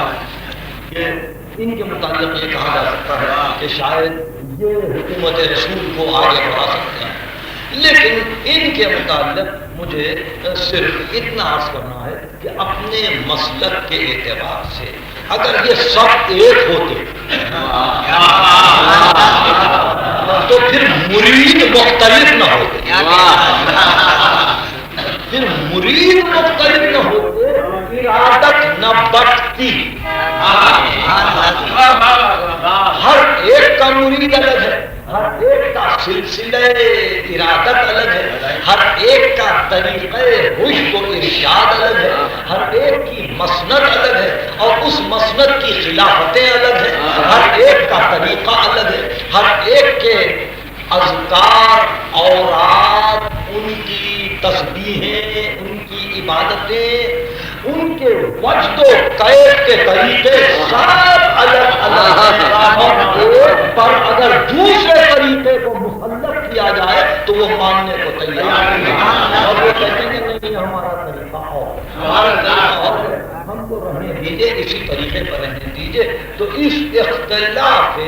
ان کے متعلق یہ کہا جا سکتا ہے کہ شاید یہ حکومت رسول کو آگے بڑھا سکتے ہیں. لیکن ان کے متعلق مجھے صرف اتنا عرض کرنا ہے کہ اپنے مسلک کے اعتبار سے اگر یہ سب ایک ہوتے تو پھر مرید مختلف نہ ہوتے, پھر مرید مختلف نہ ہوتے, ارادت نہ بٹتی. ہر ایک کا مرید الگ ہے, ہر ایک کا سلسلہ ارادت الگ ہے, ہر ایک کا طریقہ رشد و ارشاد الگ ہے, ہر ایک کی مسند الگ ہے, اور اس مسند کی خلافتیں الگ ہیں, ہر ایک کا طریقہ الگ ہے, ہر ایک کے اذکار, اوراد, ان کی تسبیحیں, ان کی عبادتیں, ان کے وجد و کیف کے طریقے سب الگ الگ ہیں, اور ایک پر اگر دوسرے طریقے کو مسلط کیا جائے تو وہ ماننے کو تیار نہیں, اور وہ کہتے ہیں نہیں ہمارا طریقہ اور ہم کو رہنے دیجیے, اسی طریقے پر رہنے دیجیے. تو اس اختلاف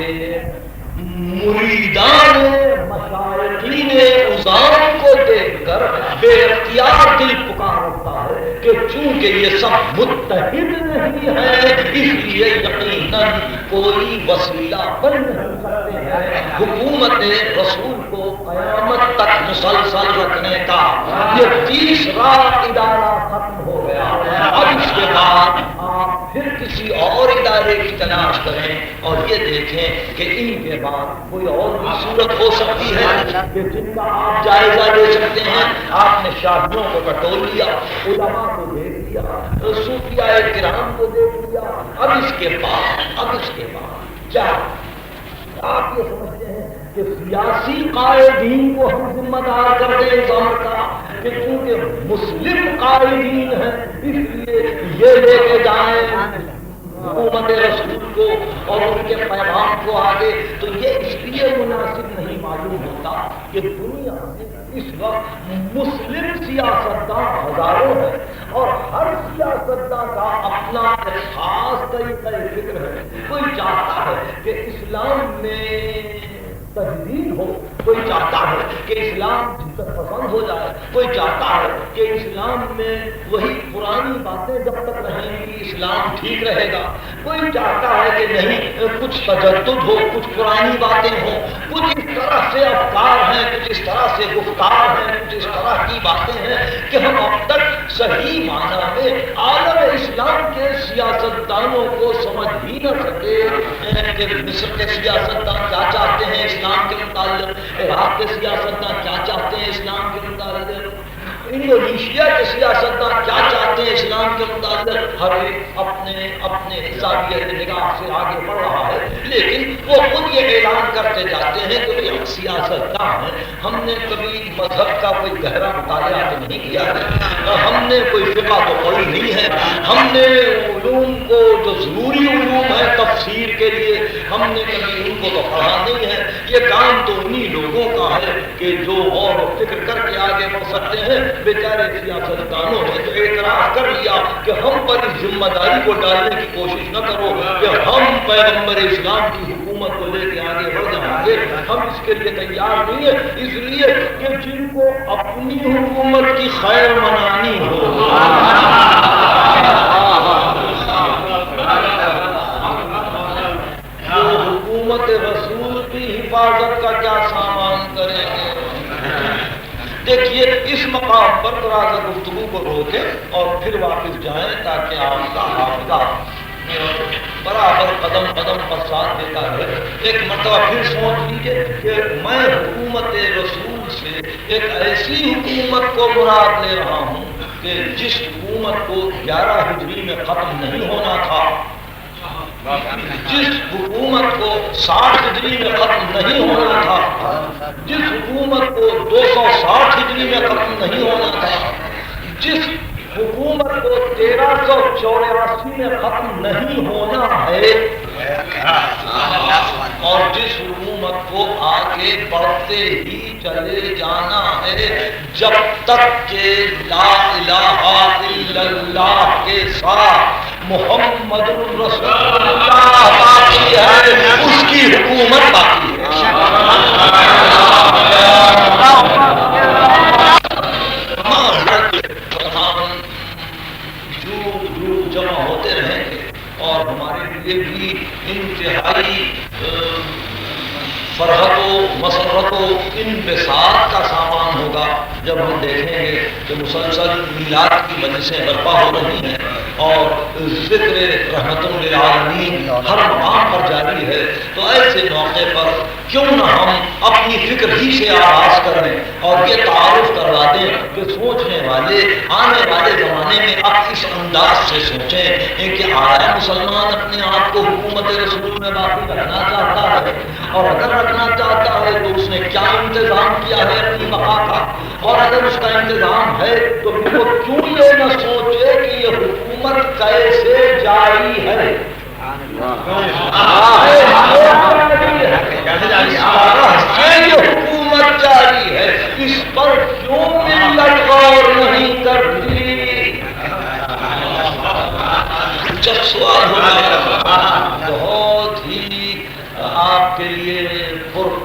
مریدان مشائخین عظام کو دیکھ کر بے اختیار دل پکار اٹھتا ہے کہ چونکہ یہ سب متحد نہیں ہے اس لیے یقیناً کوئی وسیلہ بن نہیں سکتے ہیں حکومت رسول کو قیامت تک مسلسل رکھنے کا۔ یہ تیسرا ادارہ ختم ہو گیا، اب اس کے بعد آپ پھر کسی اور ادارے کی تلاش کریں اور یہ دیکھیں کہ ان کے بعد کوئی اور بھی صورت ہو سکتی ہے کہ جن کا آپ جائزہ لے سکتے ہیں۔ آپ نے شاہدوں کو ٹٹول لیا، علماء کو دیکھ لیا، صوفیاء کرام کو دیکھ لیا، اب اس کے بعد کیا آپ یہ سمجھتے ہیں کہ سیاسی قائدین کو ہم ذمہ دار کر دیں اس امر کا کہ چونکہ مسلم قائدین ہیں اس لیے یہ لے کے جائیں حکومت رسول کو اور ان کے پیغام کو آگے؟ تو یہ اس لیے مناسب نہیں معلوم ہوتا کہ دنیا میں اس وقت مسلم سیاستدان ہزاروں ہیں اور ہر سیاستدان کا اپنا ایک خاص طریقہ فکر ہے۔ کوئی چاہتا ہے کہ اسلام میں تجدید ہو، کوئی چاہتا ہے کہ اسلام جدت پسند ہو جائے، کوئی چاہتا ہے کہ اسلام میں وہی پرانی باتیں جب تک رہیں گی اسلام ٹھیک رہے گا، کوئی چاہتا ہے کہ نہیں کچھ تجدد ہو، کچھ پرانی باتیں ہوں، کچھ اس طرح سے افکار ہیں، کچھ اس طرح سے گفتار ہیں، کچھ اس طرح کی باتیں ہیں کہ ہم اب تک صحیح معنی میں عالم اسلام کے سیاستدانوں کو سمجھ ہی نہ سکے کہ مصر کے سیاستدان کیا چاہتے ہیں اسلام کے متعلق، عراق کے سیاستدان کیا چاہتے ہیں اسلام کے متعلق، انڈونیشیا کے سیاستدان کیا چاہتے ہیں اسلام کے متعلق۔ ہر ایک اپنے زاویہ نگاہ سے آگے بڑھ رہا ہے، لیکن وہ خود یہ اعلان کرتے جاتے ہیں کہ ہم سیاستدان ہیں، ہم نے کبھی مذہب کا کوئی گہرا مطالعہ تو نہیں کیا ہے، ہم نے کوئی فقہ تو پڑھی نہیں ہے، ہم نے علوم کو جو ضروری علوم ہے تفسیر کے لیے ہم نے کبھی ان کو تو پڑھا نہیں ہے، یہ کام تو انہی لوگوں کا ہے کہ جو اور فکر کر کے آگے بڑھ سکتے ہیں۔ بیچارے سیاستدانوں نے تو اعتراف کر لیا کہ ہم پر اس ذمہ داری کو ڈالنے کی کوشش نہ کرو کہ ہم پیغمبر اسلام کی حکومت کو لے کے آگے بڑھ جائیں گے، ہم اس کے لیے تیار نہیں ہے، اس لیے کہ جن کو اپنی حکومت کی خیر منانی ہو وہ حکومت رسول کی حفاظت کا کیا سامان کریں گے۔ دیکھیے اس مقام پر ذرا گفتگو کو روکیں اور پھر واپس جائیں تاکہ آپ کا حافظہ برابر قدم قدم پر ساتھ دیتا ہے۔ ایک مرتبہ پھر سوچ لیجیے کہ میں حکومت رسول سے ایک ایسی حکومت کو مراد لے رہا ہوں کہ جس حکومت کو 11 ہجری میں ختم نہیں ہونا تھا، جس حکومت کو 60 ہجری میں ختم نہیں ہونا تھا، جس حکومت کو 260 ہجری میں ختم نہیں ہونا تھا، جس حکومت کو 1384 میں ختم نہیں ہونا ہے، اور جس حکومت کو آگے بڑھتے ہی چلے جانا ہے جب تک کہ لا الہ الا اللہ کے ساتھ محمد رسول اللہ باقی ہے، اس کی حکومت باقی ہے۔ جمع ہوتے رہیں گے اور ہمارے لیے بھی انتہائی فرحت و مسرت و انبساط کا سامان ہوگا جب ہم دیکھیں گے کہ مسلسل میلاد کی مجلسیں برپا ہو رہی ہیں اور ذکر رحمت للعالمین ہر مقام پر جاری ہے۔ تو ایسے موقع پر کیوں نہ ہم اپنی فکر ہی سے آغاز کریں اور یہ تعارف کروا دیں کہ سوچنے والے آنے والے زمانے میں اب اس انداز سے سوچیں کہ آیا مسلمان اپنے آپ کو حکومت رسول میں باقی رکھنا چاہتا ہے، اور اگر رکھنا چاہتا ہے تو اس نے کیا انتظام کیا ہے اپنی بقا کا، اور اگر اس کا انتظام ہے تو وہ کیوں یہ نہ سوچے کہ یہ حکومت کیسے جاری ہے، یہ حکومت جاری ہے، اس پر کیوں ملت غور نہیں کرتی۔ جب سوال ہوگا بہت ہی آپ کے لیے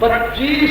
25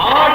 8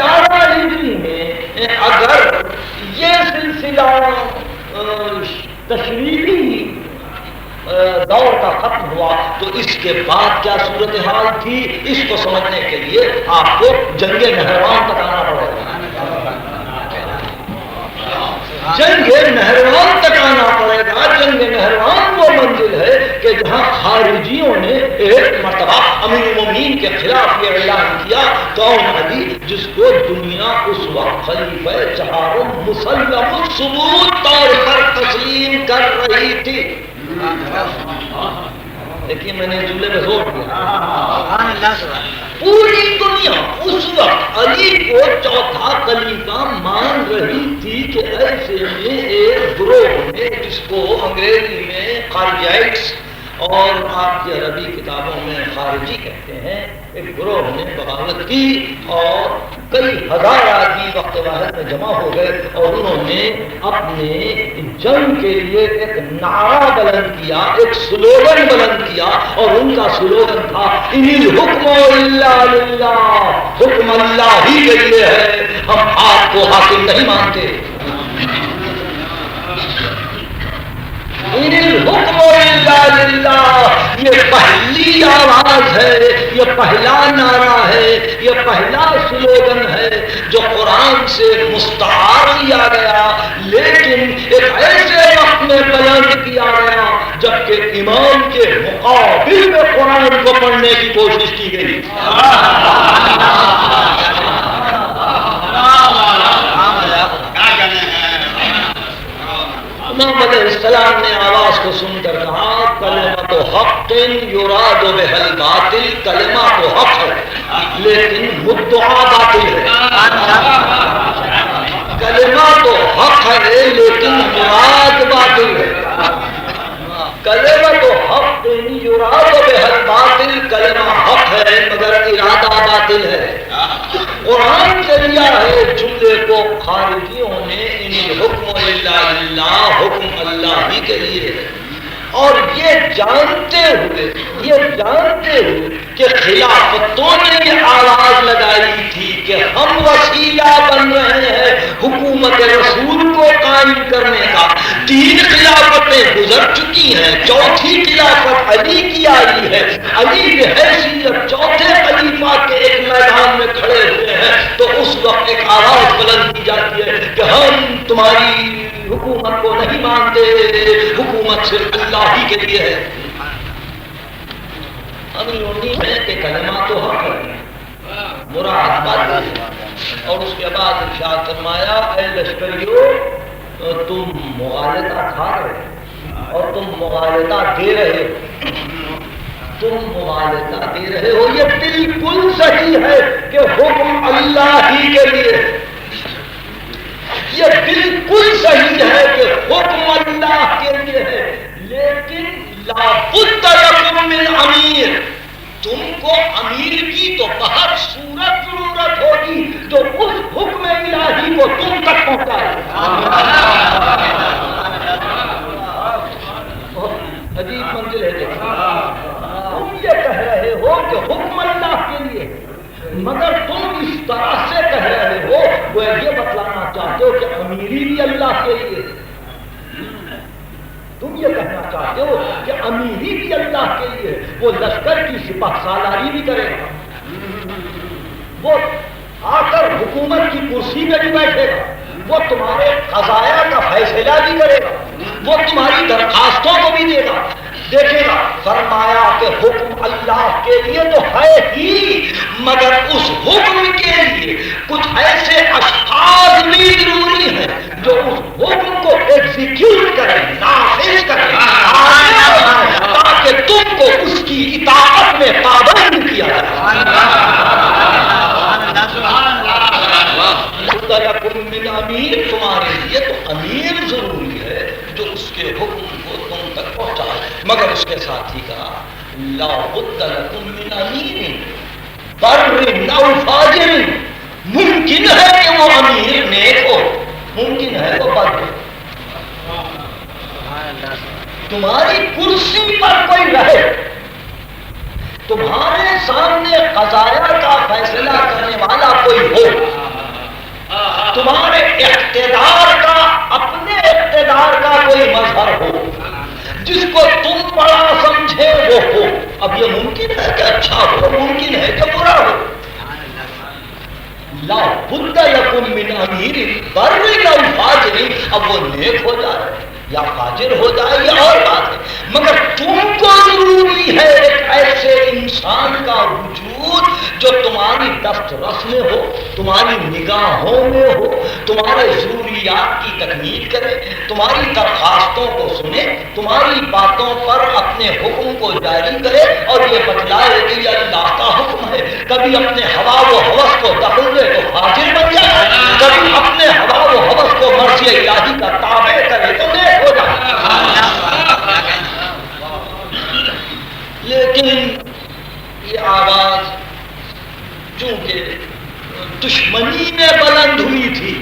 11 ہجری میں اگر یہ سلسلہ تشریحی دور کا ختم ہوا تو اس کے بعد کیا صورتحال تھی، اس کو سمجھنے کے لیے آپ کو جنگ نہروان تک آنا پڑے گا۔ جنگ نہروان تک آنا پڑے گا۔ جنگ نہروان وہ منزل ہے کہ جہاں خارجیوں نے ایک مرتبہ امیر المومنین کے خلاف یہ اعلان کیا، کون علی، جس کو دنیا اس وقت خلیفہ چہارم مسلم الثبوت طور پر تسلیم کر رہی تھی۔ دیکھیے میں نے جملے میں زور دیا، پوری دنیا اس وقت علی کو چوتھا خلیفہ مان رہی تھی کہ ایسے میں ایک گروہ نے جس کو انگریزی میں خارجائٹس اور آپ کی عربی کتابوں میں خارجی کہتے ہیں، ایک گروہ نے بغاوت کی اور کئی ہزار آدمی وقت واحد میں جمع ہو گئے اور انہوں نے اپنے جنگ کے لیے ایک نعرہ بلند کیا، ایک سلوگن بلند کیا، اور ان کا سلوگن تھا ان الحکم الا للہ، حکم اللہ ہی کے لیے ہے، ہم آپ کو حاکم نہیں مانتے۔ ان الحکم الا للہ، یہ پہلی آواز ہے، یہ پہلا نعرہ ہے، یہ پہلا سلوگن ہے جو قرآن سے مستعار لیا گیا، لیکن ایک ایسے وقت میں بلند کیا گیا جبکہ امام کے مقابل میں قرآن کو پڑھنے کی کوشش کی گئی۔ امام علیہ السلام نے آواز کو سن کر کہا کلمۃ حق یراد بها الباطل، کلمہ تو حق ہے لیکن مدعا باطل ہے۔ کلمہ تو حق ہے لیکن مراد باطل ہے۔ کلمۃ حق یراد بها الباطل، کلمہ حق ہے مگر ارادہ باطل ہے۔ قرآن نے لیا ہے جملے کو خارجیوں نے ان الحکم الا للہ، حکم اللہ ہی کے لیے ہے، اور یہ جانتے ہوئے کہ خلافتوں نے یہ آواز لگائی تھی کہ ہم وسیلہ بن رہے ہیں حکومت رسول کو قائم کرنے کا۔ 3 خلافتیں گزر چکی ہیں، چوتھی خلافت علی کی آئی ہے، علی بحیثیت چوتھے خلیفہ کے ایک میدان میں کھڑے ہوئے ہیں، تو اس وقت ایک آواز بلند کی جاتی ہے کہ ہم تمہاری حکومت کو نہیں مانتے، حکومت صرف اللہ ہی کے لیے ہے۔ اب یہ ہے کہ کلمہ تو حق ہے، مراد باطل ہے، اور اس کے بعد ارشاد فرمایا اے لشکریو تم مغالطہ کھا رہے اور تم مغالطہ دے رہے ہو، تم مغالطہ دے رہے ہو، یہ بالکل صحیح ہے کہ حکم اللہ ہی کے لیے، یہ بالکل صحیح ہے کہ حکم اللہ کے لیے ہے، لیکن لا بد لکم من امیر، تم کو امیر کی تو بہت صورت ضرورت ہوگی جو اس حکم الہی کو تم تک پہنچائے۔ عجیب منزل ہے، تم یہ کہہ رہے ہو کہ حکم اللہ کے لیے، مگر تم اس طرح سے کہہ رہے ہو وہ یہ بتلانا چاہتے ہو کہ امیری بھی اللہ کے لیے، تم یہ کہنا چاہتے ہو کہ امیری بھی اللہ کے لیے، وہ لشکر کی سپہ سالاری بھی کرے گا، وہ آ کر حکومت کی کرسی پہ بھی بیٹھے گا، وہ تمہارے قضایا کا فیصلہ بھی کرے گا، وہ تمہاری درخواستوں کو بھی دے گا، دیکھے گا۔ فرمایا کہ حکم اللہ کے لیے تو ہے ہی، مگر اس حکم کے لیے کچھ ایسے اشخاص بھی ضروری ہیں جو اس حکم کو ایگزیکیوٹ کریں، نافذ کریں، تاکہ تم کو اس کی اطاعت میں پابند کیا جائے۔ امیر، تمہارے لیے تو امیر ضروری ہے جو اس کے حکم کو تم تک پہنچائے، مگر اس کے ساتھ ہی کہا لا بد لکم من امیر بر او فاجر، ممکن ہے کہ وہ امیر نیک ہو، ممکن ہے وہ بد ہو، تمہاری کرسی پر کوئی رہے، تمہارے سامنے قضایا کا فیصلہ کرنے والا کوئی ہو، تمہارے اقتدار کا، اپنے اقتدار کا کوئی مظہر ہو جس کو تم بڑا سمجھے وہ ہو. اب یہ ممکن ہے کہ اچھا ہو، ممکن ہے کہ برا ہو. لا بد یکن من امیر بر او فاجر، اب وہ نیک ہو جائے یا فاجر ہو جائے یہ اور بات ہے، مگر تم کو ضروری ہے ایک ایسے انسان کا وجود جو تمہاری دست رس میں ہو، تمہاری نگاہوں میں ہو، تمہارے ضروریات کی تکمیل کرے، تمہاری درخواستوں کو سنے، تمہاری باتوں پر اپنے حکم کو جاری کرے اور یہ بتلائے کہ یہ اللہ کا حکم ہے. کبھی اپنے ہوا و ہوس کو دخل دے تو فاجر بن جائے، کبھی اپنے ہوا و ہوس کو مرضی الہی کا تابع کرے تو نیک ہو جائے. لیکن یہ آواز چونکہ دشمنی میں بلند ہوئی تھی،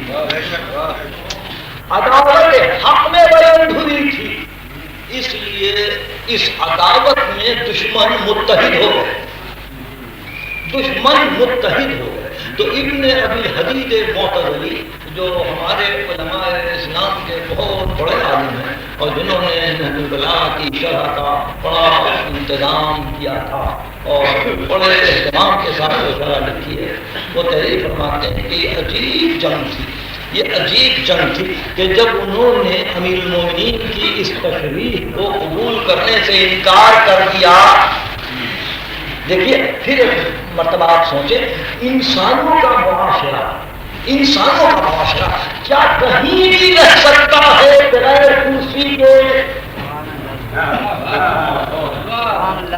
عداوت حق میں بلند ہوئی تھی، اس لیے اس عداوت میں دشمن متحد ہو گئے. دشمن متحد ہو گئے تو ابن ابی حدید معتزلی جو ہمارے علماء اسلام کے بہت بڑے عالم ہیں اور جنہوں نے نہج البلاغہ کی شرح کا بڑا انتظام کیا تھا اور بڑے اہتمام کے ساتھ وہ شرح لکھی ہے، وہ تحریر فرماتے ہیں کہ یہ عجیب جنگ تھی. یہ عجیب جنگ تھی کہ جب انہوں نے امیر المومنین کی اس تشریح کو قبول کرنے سے انکار کر دیا. دیکھیے پھر ایک مرتبہ آپ سوچیں، انسانوں کا معاشرہ کیا کہیں بھی رہ سکتا ہے بغیر کرسی کے؟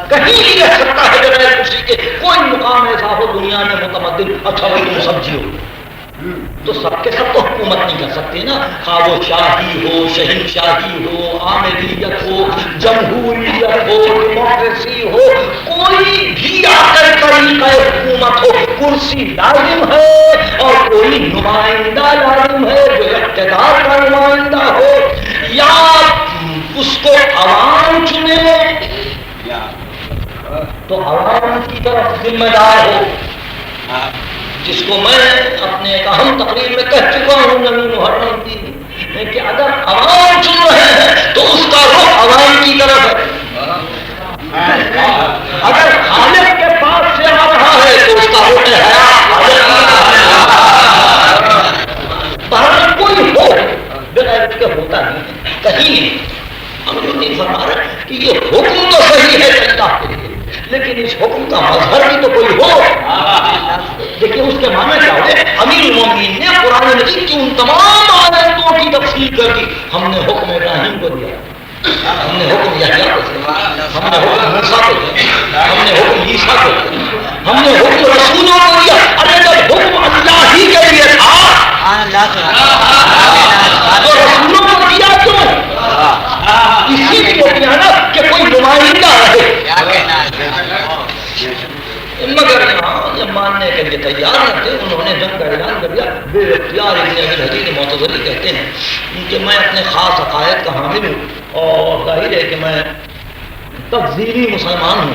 کہیں بھی رہ سکتا ہے بغیر کرسی کے؟ کوئی مقام ایسا ہو دنیا میں متمدن، اچھا بھائی تم سمجھی ہو تو سب کے سب تو حکومت نہیں کر سکتے نا، خواہ وہ شاہی ہو، شہنشاہی ہو، آمریت ہو، جمہوریت ہو، ڈیموکریسی ہو، کوئی بھی آ کر طریقہ حکومت ہو، کرسی لازم ہے اور کوئی نمائندہ لازم ہے جو اقتدار کا نمائندہ ہو، یا اس کو عوام چنے تو عوام کی طرف ذمہ دار ہو. جس کو میں اپنے ایک اہم تقریر میں کہہ چکا ہوں نبی محرم کی، کہ اگر عوام چن رہے ہیں تو اس کا رخ عوام کی طرف ہے، اگر خالق کے پاس سے آ رہا ہے تو اس کا رخ ہے بہرحال کوئی ہو بغیر اس کے ہوتا نہیں، کہیں نہیں. ہم جو نہیں فرما رہے کہ یہ حکم تو صحیح ہے اللہ کے لیے، لیکن اس حکم کا مظہر بھی تو کوئی ہو. دیکھیے اس کے معنی کیا ہوئے، امیر المومنین نے قرآن مجید کی ان تمام آیتوں کی تفصیل کر دی. ہم نے حکم ابراہیم کو دیا، ہم نے حکم یحییٰ کو دیا، ہم نے حکم موسیٰ کو دیا، ہم نے حکم عیسیٰ کو دیا، ہم نے حکم رسولوں کو دیا. ارے جب حکم اللہ ہی کے لیے تھا تو رسولوں کو دیا کیوں؟ اسی لیے دیا نا کہ کوئی نمائندہ رہے. مگر یہاں یہ ماننے کے لیے تیار نہ تھے، انہوں نے جنگ کا اعلان کر دیا. بے اختیار ابن ابی حدید معتزلی کہتے ہیں کہ میں اپنے خاص عقائد کا حامل ہوں اور ظاہر ہے کہ میں تفضیلی مسلمان ہوں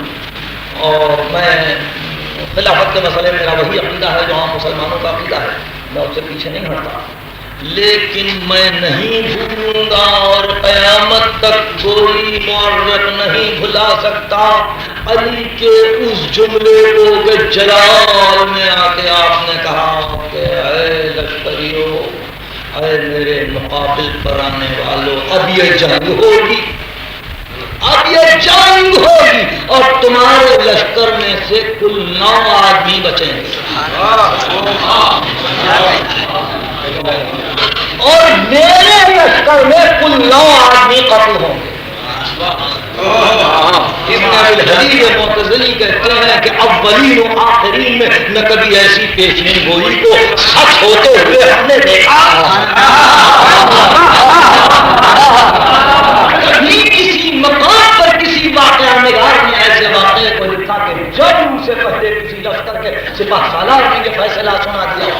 اور میں خلافت کے مسئلے میں میرا وہی عقیدہ ہے جو عام مسلمانوں کا عقیدہ ہے، میں اس سے پیچھے نہیں ہٹتا، لیکن میں نہیں بھولوں گا اور قیامت تک کوئی مورخ نہیں بھلا سکتا علی کے اس جملے کو کہ جلال میں آ کے آپ نے کہا کہ اے لشکریو، اے میرے مقابل پر آنے والوں، اب یہ جنگ ہوگی، اب یہ جنگ ہوگی اور تمہارے لشکر میں سے کل 9 آدمی بچیں گے اور میرے لشکر میں کل 9 آدمی قتل ہوں گے. ابن ابی حدید معتزلی کہتے ہیں کہ اولین و آخرین میں نہ کبھی ایسی پیشین گوئی کو سچ ہوتے ہوئے ہم نے دیکھا، کسی مقام پر کسی واقعہ نگار نے ایسے واقعے کو لکھا کہ جب ان سے پہلے کسی لشکر کے سپاہ سالار نے یہ فیصلہ سنا دیا.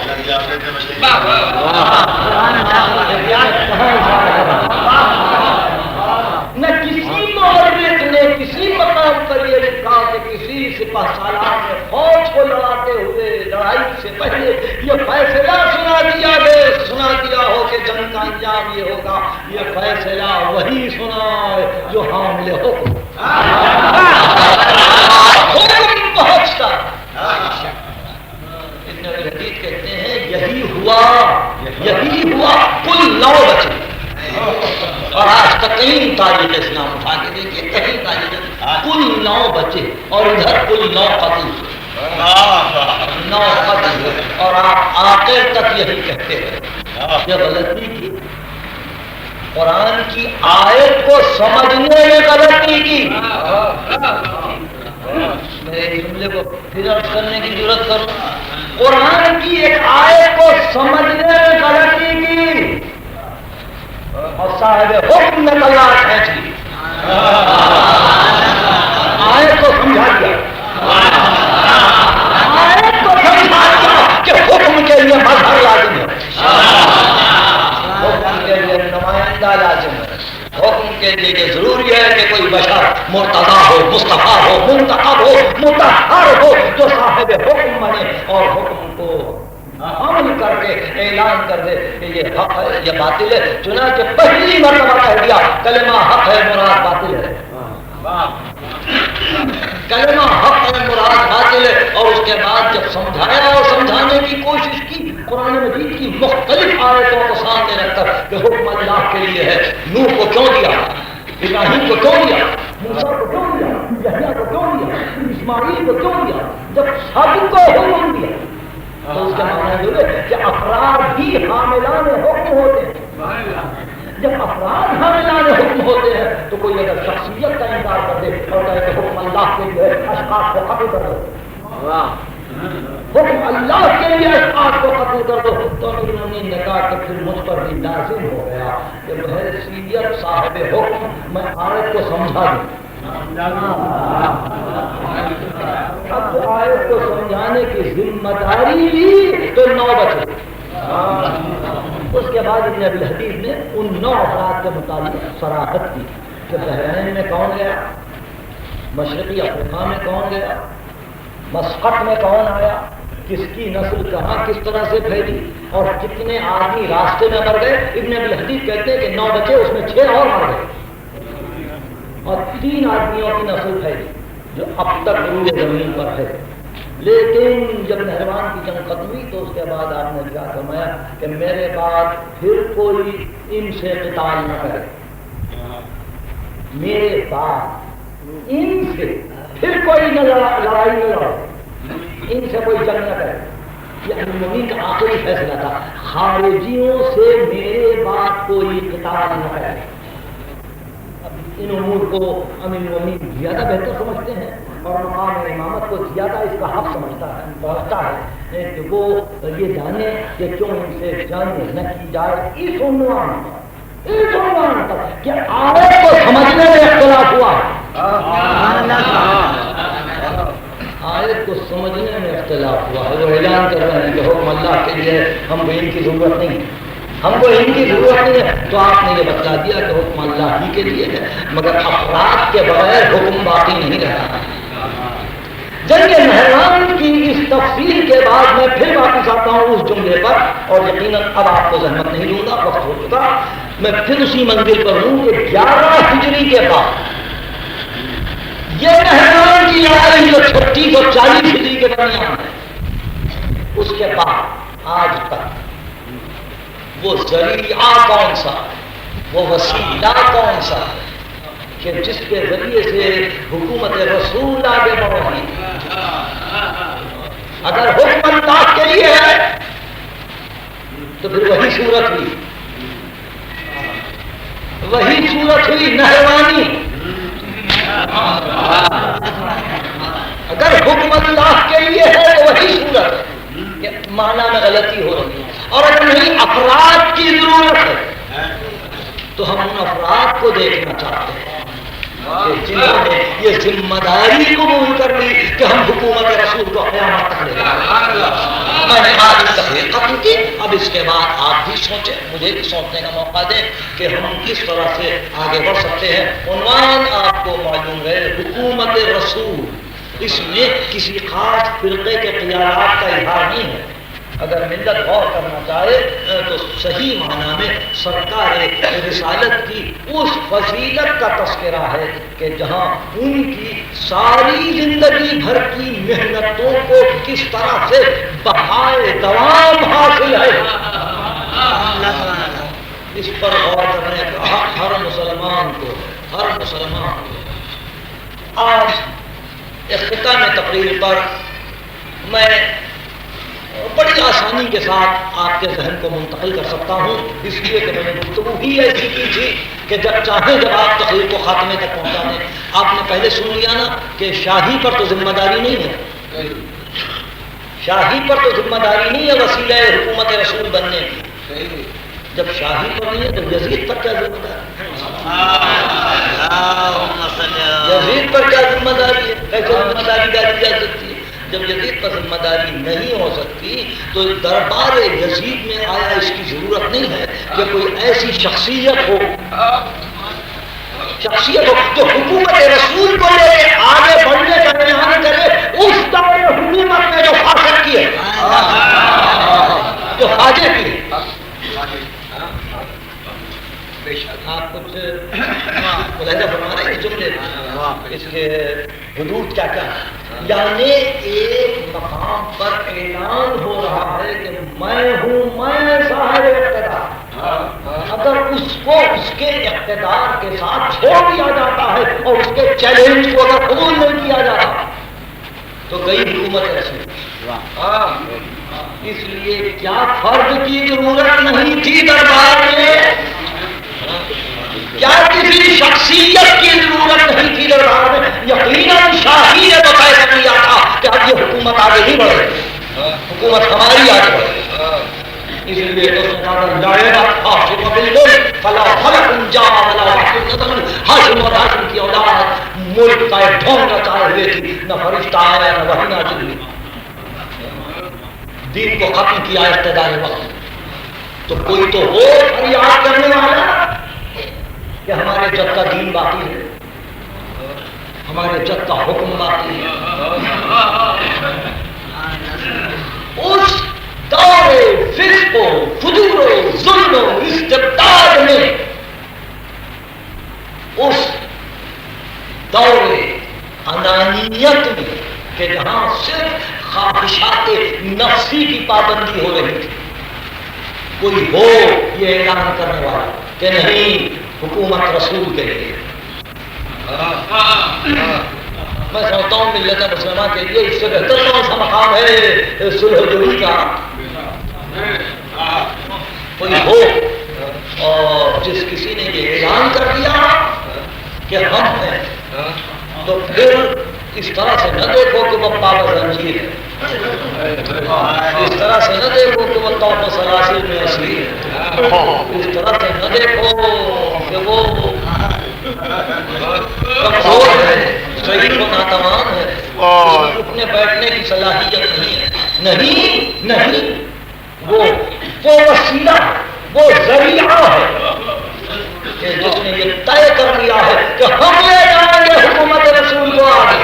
نہ کسی مورخ نے کسی مقام پر یہ لکھا کہ کسی سپاہ سالار نے فوج کو لڑاتے ہوئے لڑائی سے پہلے یہ فیصلہ سنا دیا ہو کہ جنگ کا انجام یہ ہوگا، یہ فیصلہ وہی سنا جو حامل حکم پہنچتا۔ ابن ابی حدید کہتے ہیں یہی ہوا کل 9 بچے، اور آج تک کہیں تاریخ اسلام اٹھا کے دیکھیے، کہیں تاریخ کل 9 بچے، اور ادھر کل 9 قتل، 9 قتل، اور آپ آخر تک یہی کہتے ہیں۔ یہ غلطی کی قرآن کی آیت کو سمجھنے میں غلطی کی۔ میں جملے کو پھر عرض کرنے کی ضرورت کروں، قرآن کی ایک آیت کو سمجھنے میں غلطی کی اور صاحب حکم نے تلوار کھینچ لی، آیت کو سمجھا دیا، آیت کو سمجھا دیا کہ حکم کے لیے مظہر لازم ہے، حکم کے لیے نمائندہ لازم ہے، حکم کے لیے یہ ضروری ہے کہ کوئی بشر مرتضی ہو، مصطفیٰ ہو، منتخب ہو، مطہر ہو، جو صاحب حکم بنے اور حکم کو عمل کر کے اعلان کر دے کہ یہ حق ہے، یہ باطل ہے۔ چنانچہ پہلی مرتبہ کہہ دیا کلمہ حق ہے مراد باطل ہے، کلمہ حق ہے مراد باطل ہے، اور اس کے بعد جب سمجھایا اور سمجھانے کی کوشش کی، قرآن مجید کی مختلف آیتوں کو سامنے رکھ کر کہ حکم اللہ کے لیے ہے، نوح کو کیوں دیا، ابراہیم کو کیوں دیا، موسیٰ کو کیوں دیا، یحییٰ کو کیوں دیا، اسماعیل کو کیوں دیا، جب سب کو حکم دیا تو اس کا معنی یہ ہے کہ افراد بھی حاملان حکم ہوتے ہیں۔ جب افراد حاملان حکم ہوتے ہیں تو کوئی اگر شخصیت کا انکار کر دے اور کہے کہ حکم اللہ کے لیے اشخاص کو قتل کر دو، حکم اللہ کے لیے اشخاص کو قتل کر دو، تو امیر المومنین نے کہا کہ پھر مجھ پر بھی لازم ہو گیا کہ بحیثیت صاحب حکم میں آیت کو سمجھا دوں۔ اب آیت کو سمجھانے کی ذمہ داری لی تو 9 بچے۔ اس کے بعد ابن ابی حدید نے ان 9 افراد کے متعلق صراحت کی کہ بحرین میں کون گیا، مشرقی افریقہ میں کون گیا، مسقط میں کون آیا، کس کی نسل کہاں کس طرح سے پھیلی، اور کتنے آدمی راستے میں مر گئے۔ ابن ابی حدید کہتے ہیں کہ 9 بچے، اس میں 6 اور مر گئے، اور 3 آدمیوں کی نسل پھیلی جو اب تک روئے زمین پر ہے۔ لیکن جب نہروان کی جنگ ختم ہوئی تو اس کے بعد آپ نے کیا فرمایا کہ میرے بعد پھر کوئی ان سے قتال نہ کرے، میرے بعد ان سے پھر کوئی لڑائی نہ لڑے، ان سے کوئی جنگ نہ کرے۔ یہ امیر المومنین کا آخری فیصلہ تھا، خارجیوں سے میرے بعد کوئی قتال نہ کرے۔ ان امور کو امیر المومنین زیادہ بہتر سمجھتے ہیں اور مقام امامت کو زیادہ اس کا حق سمجھتا ہے کہ وہ یہ جانے کہ کیوں ان سے جنگ نہ کی جائے۔ اس عنوان پر کہ آیت کو سمجھنے میں اختلاف ہوا، آیت کو سمجھنے میں اختلاف ہوا ہے۔ وہ اعلان کر رہے ہیں کہ حکم اللہ کے لیے، ہم کو ان کی ضرورت نہیں ہے، ہم کو ان کی ضرورت نہیں ہے۔ تو آپ نے یہ بتا دیا کہ حکم اللہ ہی کے لیے ہے، مگر افراد کے بغیر حکم باقی نہیں رہا۔ جنگ نہروان کی اس تفصیل کے بعد میں پھر واپس آتا ہوں اس جملے پر، اور یقیناً اب آپ کو زحمت نہیں دوں گا، وقت ہو چکا، میں پھر اسی منزل پر ہوں کہ 11 ہجری کے بعد یہ نہروان کی لڑائی جو 36 اور 40 ہجری کے درمیان ہے، اس کے بعد آج تک وہ ذریعہ کون سا، وہ وسیلہ کون سا کہ جس کے ذریعے سے حکومت رسول آگے بڑھ رہی ہے؟ اگر حکم اللہ کے لیے ہے تو پھر وہی صورت ہوئی، وہی صورت ہوئی نہروانی۔ اگر حکم اللہ کے لیے ہے تو وہی صورت کہ معنی میں غلطی ہو رہی ہے، اور اگر نہیں افراد کی ضرورت ہے تو ہم ان افراد کو دیکھنا چاہتے ہیں جنہوں نے یہ ذمہ داری قبول کر لی کہ ہم حکومت رسول کو قیامت تک لے جائیں۔ میں نے آج اس تقریر ختم کی، اب اس کے بعد آپ بھی سوچیں، مجھے بھی سوچنے کا موقع دیں کہ ہم کس طرح سے آگے بڑھ سکتے ہیں۔ عنوان آپ کو معلوم ہے، حکومت رسول، اس میں کسی خاص فرقے کے خیالات کا اظہار نہیں ہے، اگر ملت غور کرنا چاہے تو صحیح معنی میں سرکار رسالت کی اس فضیلت کا تذکرہ ہے کہ جہاں ان کی ساری زندگی بھر کی محنتوں کو کس طرح سے بہائے دوام حاصل ہے، اس پر غور کرنے کا ہر مسلمان کو آج اختتام تقریر پر میں بڑی آسانی کے ساتھ آپ کے ذہن کو منتقل کر سکتا ہوں، اس لیے کہ میں نے گفتگو ہی ایسی کی تھی کہ جب چاہیں جب آپ تقریر کو خاتمے تک پہنچا دیں۔ آپ نے پہلے سن لیا نا کہ شاہی پر تو ذمہ داری نہیں ہے، شاہی پر تو ذمہ داری نہیں ہے وسیلہ حکومت رسول بننے کی۔ جب شاہی پر نہیں ہے تو یزید پر کیا ذمہ داری؟ یزید پر کیا ذمہ داری ہے؟ کیسے ذمہ داری ڈالی جا سکتی ہے؟ جب یزید پر ذمہ داری نہیں ہو سکتی تو دربار یزید میں آیا اس کی ضرورت نہیں ہے کہ کوئی ایسی شخصیت ہو جو حکومت رسول کو لے کے آگے بڑھنے کا اعلان کرے، اس دور حکومت میں جو فاسق کی ہے، جو فاجر کی ہے۔ آپ کچھ ملاحظہ فرما رہے ہیں جملے اس کے حدود کیا کیا ہے؟ یعنی ایک مقام پر اعلان ہو رہا ہے کہ میں ہوں، میں صاحب اقتدار۔ اگر اس کو اس کے اقتدار کے ساتھ چھوڑ دیا جاتا ہے اور اس کے چیلنج کو اگر قبول نہیں کیا جاتا تو گئی حکومت رسول۔ اس لیے کیا فرد کی ضرورت نہیں تھی دربار میں؟ کیا کسی شخصیت کی ضرورت نہیں تھی دربار میں؟ یقیناً شاہی نے بتایا کیا تھا کہ اب یہ حکومت آگے نہیں بڑھے، حکومت ہماری آگے بڑھے۔ اس لیے تو ہاشم اور ہاشم کی اولاد ملک کا ایک ڈھونگ رچائے ہوئے تھی، نہ فرشتہ آیا نہ وحی نازل ہوئی، دین کو ختم کیا اقتدار وقت۔ تو کوئی تو ہو فریاد کرنے والا کہ ہمارے جد کا دین باقی ہے، ہمارے جد کا حکم باقی ہے۔ اس دور فسق و فجور و ظلم و استبداد میں، اس دور انانیت میں کہ جہاں صرف خواہشات نفسی کی پابندی ہو رہی تھی، کوئی ہو یہ اعلان کرنے والا کہ نہیں حکومت رسول کے لیے۔ میں سمجھتا ہوں ملت مسلمہ کے لیے اس سے بہتر کون سا مقام ہے صلح جوئی کا؟ کوئی ہو اور جس کسی نے یہ اعلان کر دیا کہ ہم ہیں، تو پھر اس طرح سے نہ دیکھو کہ وہ پابند زنجیر ہے، اس طرح سے نہ دیکھو کہ وہ توف سلاسل میں اسیر ہے، اس طرح سے نہ دیکھو کہ وہ کمزور ہے، شہید و ناتوان ہے، اٹھنے بیٹھنے کی صلاحیت نہیں ہے۔ نہیں، وہ وسیلہ، وہ ذریعہ ہے کہ جس نے یہ طے کر لیا ہے کہ ہم لے جائیں گے حکومت رسول کو آگے،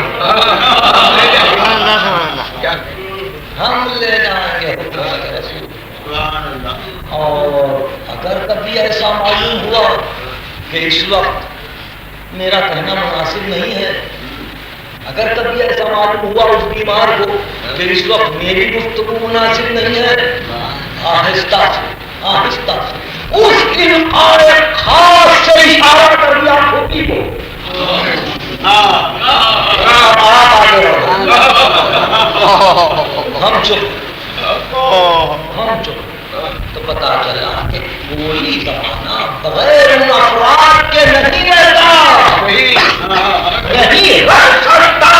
ہم لے جائیں گے حکومت رسول۔ اور اگر کبھی ایسا معلوم ہوا کہ اس وقت میرا کہنا مناسب نہیں ہے، اگر کبھی ایسا معلوم ہوا اس بیمار کو کہ اس وقت میری گفتگو مناسب نہیں ہے، آہستہ سے اس انعام خاص سے اشارہ کر دیا کھوٹی کو، ہم چپ تو پتا چلا کہ کوئی زمانہ بغیر ان افراد کے نہیں رہتا، نہیں رہ سکتا۔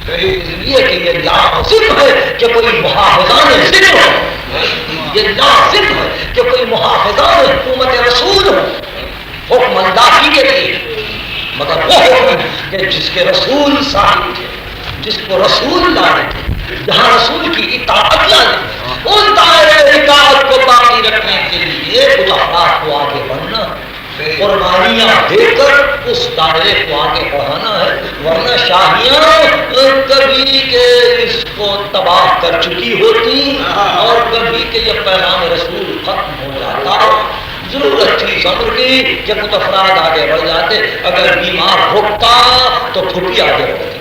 اس لیے کہ یہ لازم ہے کہ کوئی محافظان ذکر ہو، یہ لازم ہے کہ کوئی محافظان حکومت رسول ہو حکم اندازی کے لیے، مگر وہ حکم کہ جس کے رسول صاحب تھے، جس کو رسول لائے تھے، جہاں رسول کی اطاعت لائے، ان دائرے اطاعت کو باقی رکھنے کے لیے کچھ افراد کو آگے بڑھنا، قربانیاں دے کر اس دائرے کو آگے بڑھانا ہے، ورنہ شاہیاں کبھی کہ اس کو تباہ کر چکی ہوتی اور کبھی کہ یہ پیغام رسول ختم ہو جاتا۔ ضرورت تھی صبر کی کہ کچھ افراد آگے بڑھ جاتے، اگر بیمار رکتا تو پھوپھی آگے بڑھتی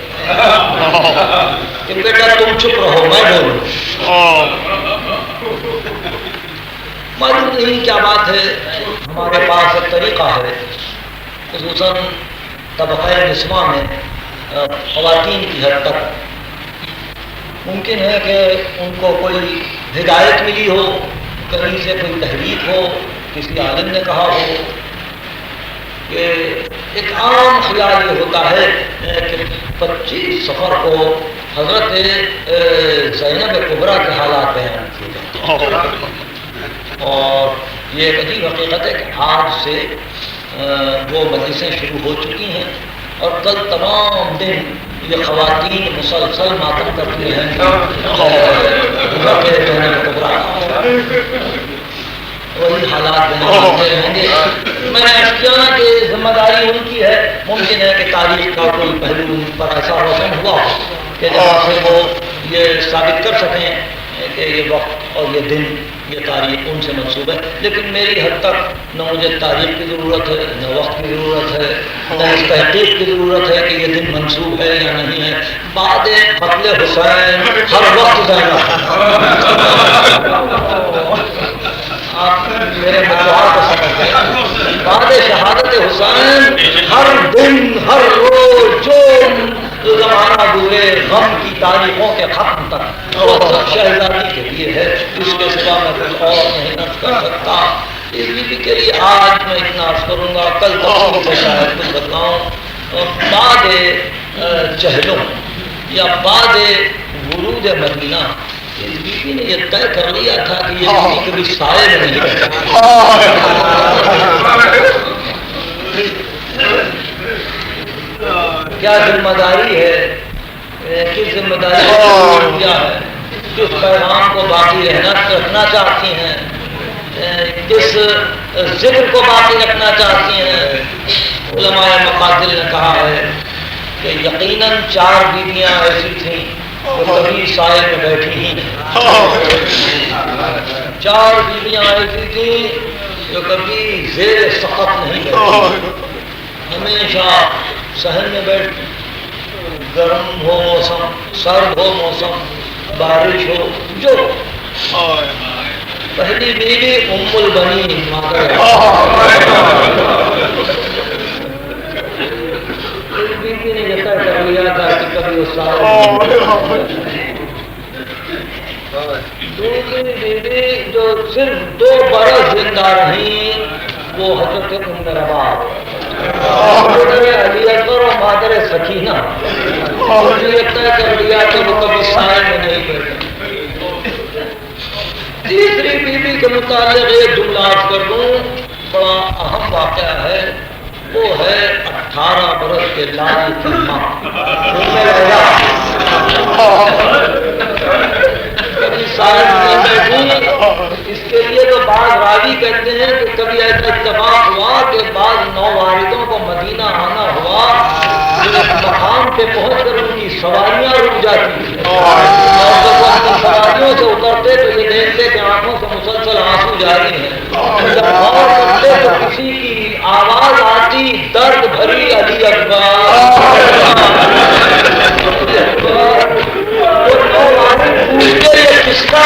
کہ بیٹا تم چپ رہو میں بولوں۔ معلوم نہیں کیا بات ہے، ہمارے پاس ایک طریقہ ہے خصوصاً طبقہ نسواں میں خواتین کی حد تک ممکن ہے کہ ان کو کوئی ہدایت ملی ہو، کہیں سے کوئی تحریک ہو، کسی عالم نے کہا ہو کہ ایک عام خیال یہ ہوتا ہے کہ 25 صفر کو حضرت زینب کبریٰ کے حالات بیان کیے جاتے ہیں، اور یہ ایک عجیب حقیقت ہے کہ آج سے وہ مجلسیں شروع ہو چکی ہیں اور کل تمام دن یہ خواتین مسلسل ماتم کرتی ہیں وہی حالات بنتے رہیں گے۔ میں نے عرض کیا کہ ذمہ داری ان کی ہے، ممکن ہے کہ تاریخ کا کوئی پہلو ان پر ایسا روشن ہوا کہ جہاں سے وہ یہ ثابت کر سکیں کہ یہ وقت اور یہ دن یہ تاریخ ان سے منسوب ہے، لیکن میری حد تک نہ مجھے تاریخ کی ضرورت ہے، نہ وقت کی ضرورت ہے، نہ اس تحقیق کی ضرورت ہے کہ یہ دن منسوب ہے یا نہیں ہے۔ بعد قتل حسین ہر وقت آپ میرے مدعا کو سمجھتے ہیں، بعد شہادت حسین ہر دن ہر روز جو زمانہ گزرے غم کی تاریخوں کے ختم تک وہ سب شہزادی کے لیے ہے، اس کے سوا میں کچھ اور نہیں نفس کر سکتا۔ اس لیے کے لیے آج میں اتنا عرض کروں گا، کل تک سے شاید کچھ بتاؤں۔ بعد چہلوں یا بعد ورود مدینہ اس بیوی نے یہ طے کر لیا تھا کہ یہ بیوی کبھی سائے میں نہیں رہتا۔ کیا ذمہ داری ہے، کس ذمہ داری کیا ہے، کس پیغام کو باقی رکھنا چاہتی ہیں، کس ذکر کو باقی رکھنا چاہتی ہیں۔ علماء مقاتل نے کہا ہے کہ یقیناً 4 بیویاں ایسی تھیں جو کبھی سائے میں بیٹھی ہی نہیں، 4 بیویاں ایسی تھیں جو کبھی زیر سقف نہیں بیٹھی، ہمیشہ صحن میں بیٹھ، گرم ہو موسم، سرد ہو موسم، بارش ہو جو۔ پہلی بیوی ام البنین بیوی نے یہ طے کر لیا تھا کہ کبھی اس دوسری بیوی جو صرف 2 برس زندہ رہی وہ حضرت ام رباب، علی اکبر اور مادر سکینہ، یہ طے کر لیا کہ وہ کبھی سائے میں نہیں بیٹھے۔ تیسری بیوی کے متعلق ایک جملہ عرض کر دوں، بڑا اہم واقعہ ہے، وہ ہے 18 برس کے لال کی ماں کبھی سائے میں بیٹھی۔ اس کے لیے تو بعض راوی کہتے ہیں کہ کبھی ایسا اتفاق ہوا کہ بعض نوواردوں کو مدینہ آنا ہوا، مقام پہ پہنچ کر ان کی سواریاں رک جاتی تھیں، اور جب وہ اپنی سواریوں سے اترتے تو یہ دیکھتے کہ آنکھوں سے مسلسل آنسو جاری ہیں، جب غور کرتے تو کسی کی آواز آتی درد بھری علی اکبر، وہ نووارد پوچھتے یہ کس کا